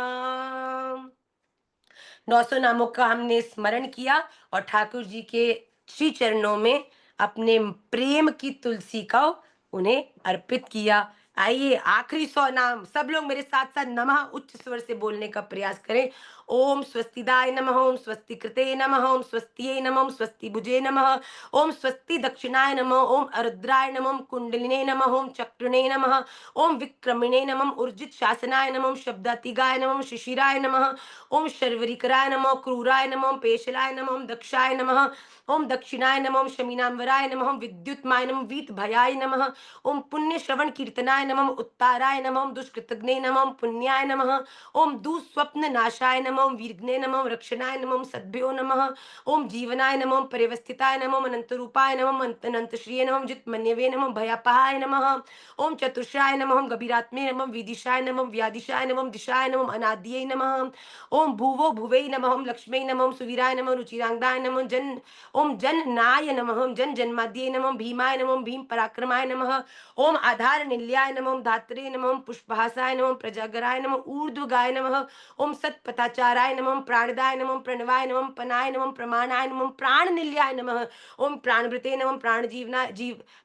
900 नामों का हमने स्मरण किया और ठाकुर जी के श्री चरणों में अपने प्रेम की तुलसी का उन्हें अर्पित किया। आइए, आखिरी 100 नाम सब लोग मेरे साथ साथ नमः उच्च स्वर से बोलने का प्रयास करें। ओम स्वस्तिदाय नमः, ओम स्वस्ति कृते नमः, ओम स्वस्तिये नमः, ओम स्वस्ति भुजे नमः, ओम स्वस्ति दक्षिणाय नमः, ओम अरुद्राय नमः, ओम कुंडलिने नमः, ओम चक्रणे नमः, ओम विक्रमिणे नमः, ऊर्जित शासनाय नमः, ओम शब्दातिगाय नमः, ओम शिशिराय नमः, ओम शर्वरीकराय नमः, क्रूराय नमः, ओम पेशलाय नमः, ओम दक्षाय नमः, ओम दक्षिणाय नमः, ओम शमीनांबराय नमः, ओम विद्युतमाय नमः, वीत भयाय नमः, ओम पुण्य श्रवण कीर्तनाय नमः, उत्ताराय नमः, ओम दुष्कृतज्ञे नमः, ओम पुण्याय नमः, ओम दुस्वप्न नाशाय नमः, ओम वीर्घ्ने नमः, ओम रक्षणाय नमः, ओम सद्भ्यो नमः, ओम जीवनाय नमः, ओम परिवस्थिताय नमः, ओम अनंत रूपाय नमः, ओम अनंत श्रिये नमः, ओम जितमन्यवे नमः, ओम भयापहाय नमः, ओम चतुर्षाय नमः, ओम गभीरात्मे नमः, विदिशाय नमः, व्यादिशाय नमः, दिशाय नमः, अनाद्यै नमः, ओम भुवो भुवै नमः, ओम लक्ष्मै नमः, ओम सुवीराय नमः, रुचिरांगदाय नमः, ओम जननाय नमः, ओम जन जन्माद्यै नमः, ओम भीमाय नमः, ओम भीम पराक्रमाय नमः, ओम आधार निलयाय नमः, ओम धात्रे नमः, ओम पुष्पहासाय नमः, ओम प्रजागराय नमः, ऊर्ध्वगाय नमः, ओम सत्पथाचाराय नमः, ओम प्राणदाय नमः, ओम प्रणवाय नमः, ओम पनाय नमः, ओम प्रमाणाय नमः, ओम प्राण निलयाय नमः, ओम प्राणभृते नमः, ओम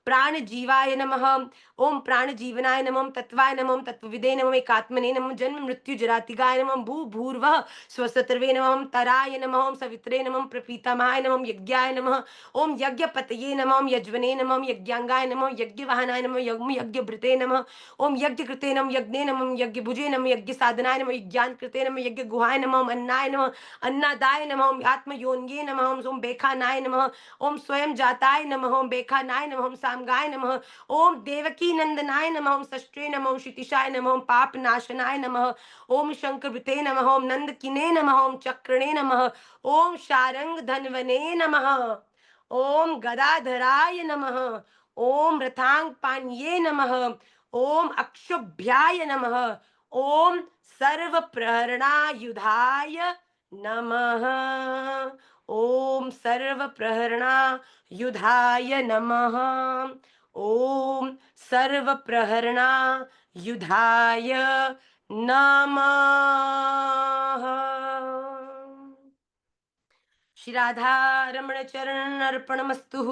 प्राण जीवाय नमः, ओम प्राण जीवनाय नमः, ओम तत्वाय नमः, ओम तत्वविदे नमः, एकात्मने नमः, जन्म मृत्यु जरातिगाय नमः, भू भूर्वः स्वसतर्वे नमः, ओम तराय नमः, ओम सवित्रे नमः, ओम प्रपीतामहाय नमः, ओम यज्ञाय नमः, ओम यज्ञपतये नमः, ओम यज्वने नमः, ओम यज्ञांगाय नमः, ओम यज्ञवाहनाय नमः, ओम यज्ञभृते नमः, ओम यज्ञकृते नमः, यज्ञे नमः, ओम यज्ञभुजे नमः, यज्ञसाधनाय नमः, यज्ञानकृते नमः, यज्ञगुहाय नमः, ओम अन्नाय नमः, अन्नादाय नमः, ओम आत्मयोन्ये नमः, ओम बेखानाय नमः, ओम स्वयं जाताय नमः, ओम बेखानाय नमः, ओम सामगाय नमः, ओम देवकी नंदनाय नमः, ओम सष्ट्रे नमः, ओम क्षितिशाय नमः, ओम पाप नाशनाय नमः, ओम शंकरभृते नमः, ओम नंदकिने नमः, ओम चक्रणे नमः, ओम शारंग धन्वने नमः, ओम गदाधराय नमः, ओम रथांग पाण्ये नमः, ओम अक्षुभ्याय नमः, ओम सर्व प्रहरणायुधाय नमः, ओम सर्व प्रहरणा युधाय नमः। ओम सर्व प्रहरणा युधाय नमः। श्री राधा रमण चरण अर्पणमस्तु।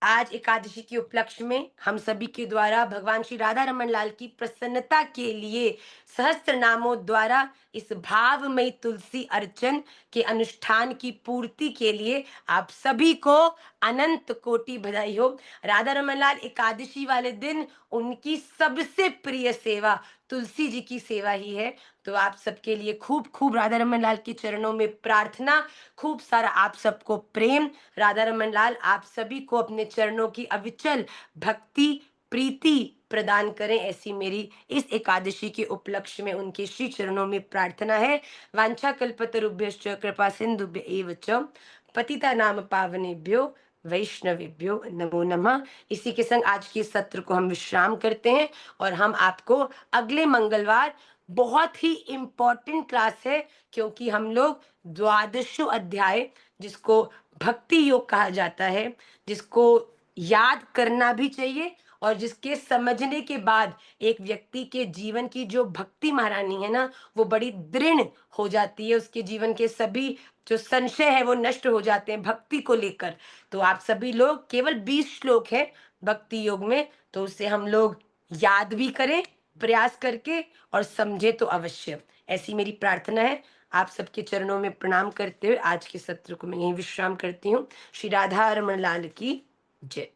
आज एकादशी के उपलक्ष्य में हम सभी के द्वारा भगवान श्री राधा रमन लाल की प्रसन्नता के लिए सहस्त्र नामों द्वारा इस भावमयी तुलसी अर्चन के अनुष्ठान की पूर्ति के लिए आप सभी को अनंत कोटि बधाई हो। राधा रमन लाल एकादशी वाले दिन उनकी सबसे प्रिय सेवा तुलसी जी की सेवा ही है। तो आप सबके लिए खूब खूब राधा रमन लाल के चरणों में प्रार्थना, खूब सारा आप सबको प्रेम। राधा रमन लाल आप सभी को अपने चरणों की अविचल भक्ति प्रीति प्रदान करें, ऐसी मेरी इस एकादशी के उपलक्ष्य में उनके श्री चरणों में प्रार्थना है। वांछा कल्पतरुभ्यश्च कृपा सिंधुभ्य एव च पतिता नाम पावनेभ्यो वैष्णवेभ्यो नमो नमः। इसी के संग आज के सत्र को हम विश्राम करते हैं और हम आपको अगले मंगलवार बहुत ही इम्पोर्टेंट क्लास है, क्योंकि हम लोग द्वादशो अध्याय, जिसको भक्ति योग कहा जाता है, जिसको याद करना भी चाहिए और जिसके समझने के बाद एक व्यक्ति के जीवन की जो भक्ति महारानी है ना, वो बड़ी दृढ़ हो जाती है। उसके जीवन के सभी जो संशय है वो नष्ट हो जाते हैं भक्ति को लेकर। तो आप सभी लोग, केवल 20 श्लोक है भक्ति योग में, तो उसे हम लोग याद भी करें प्रयास करके और समझे तो अवश्य, ऐसी मेरी प्रार्थना है। आप सबके चरणों में प्रणाम करते हुए आज के सत्र को मैं यहीं विश्राम करती हूँ। श्री राधा रमन लाल की जय।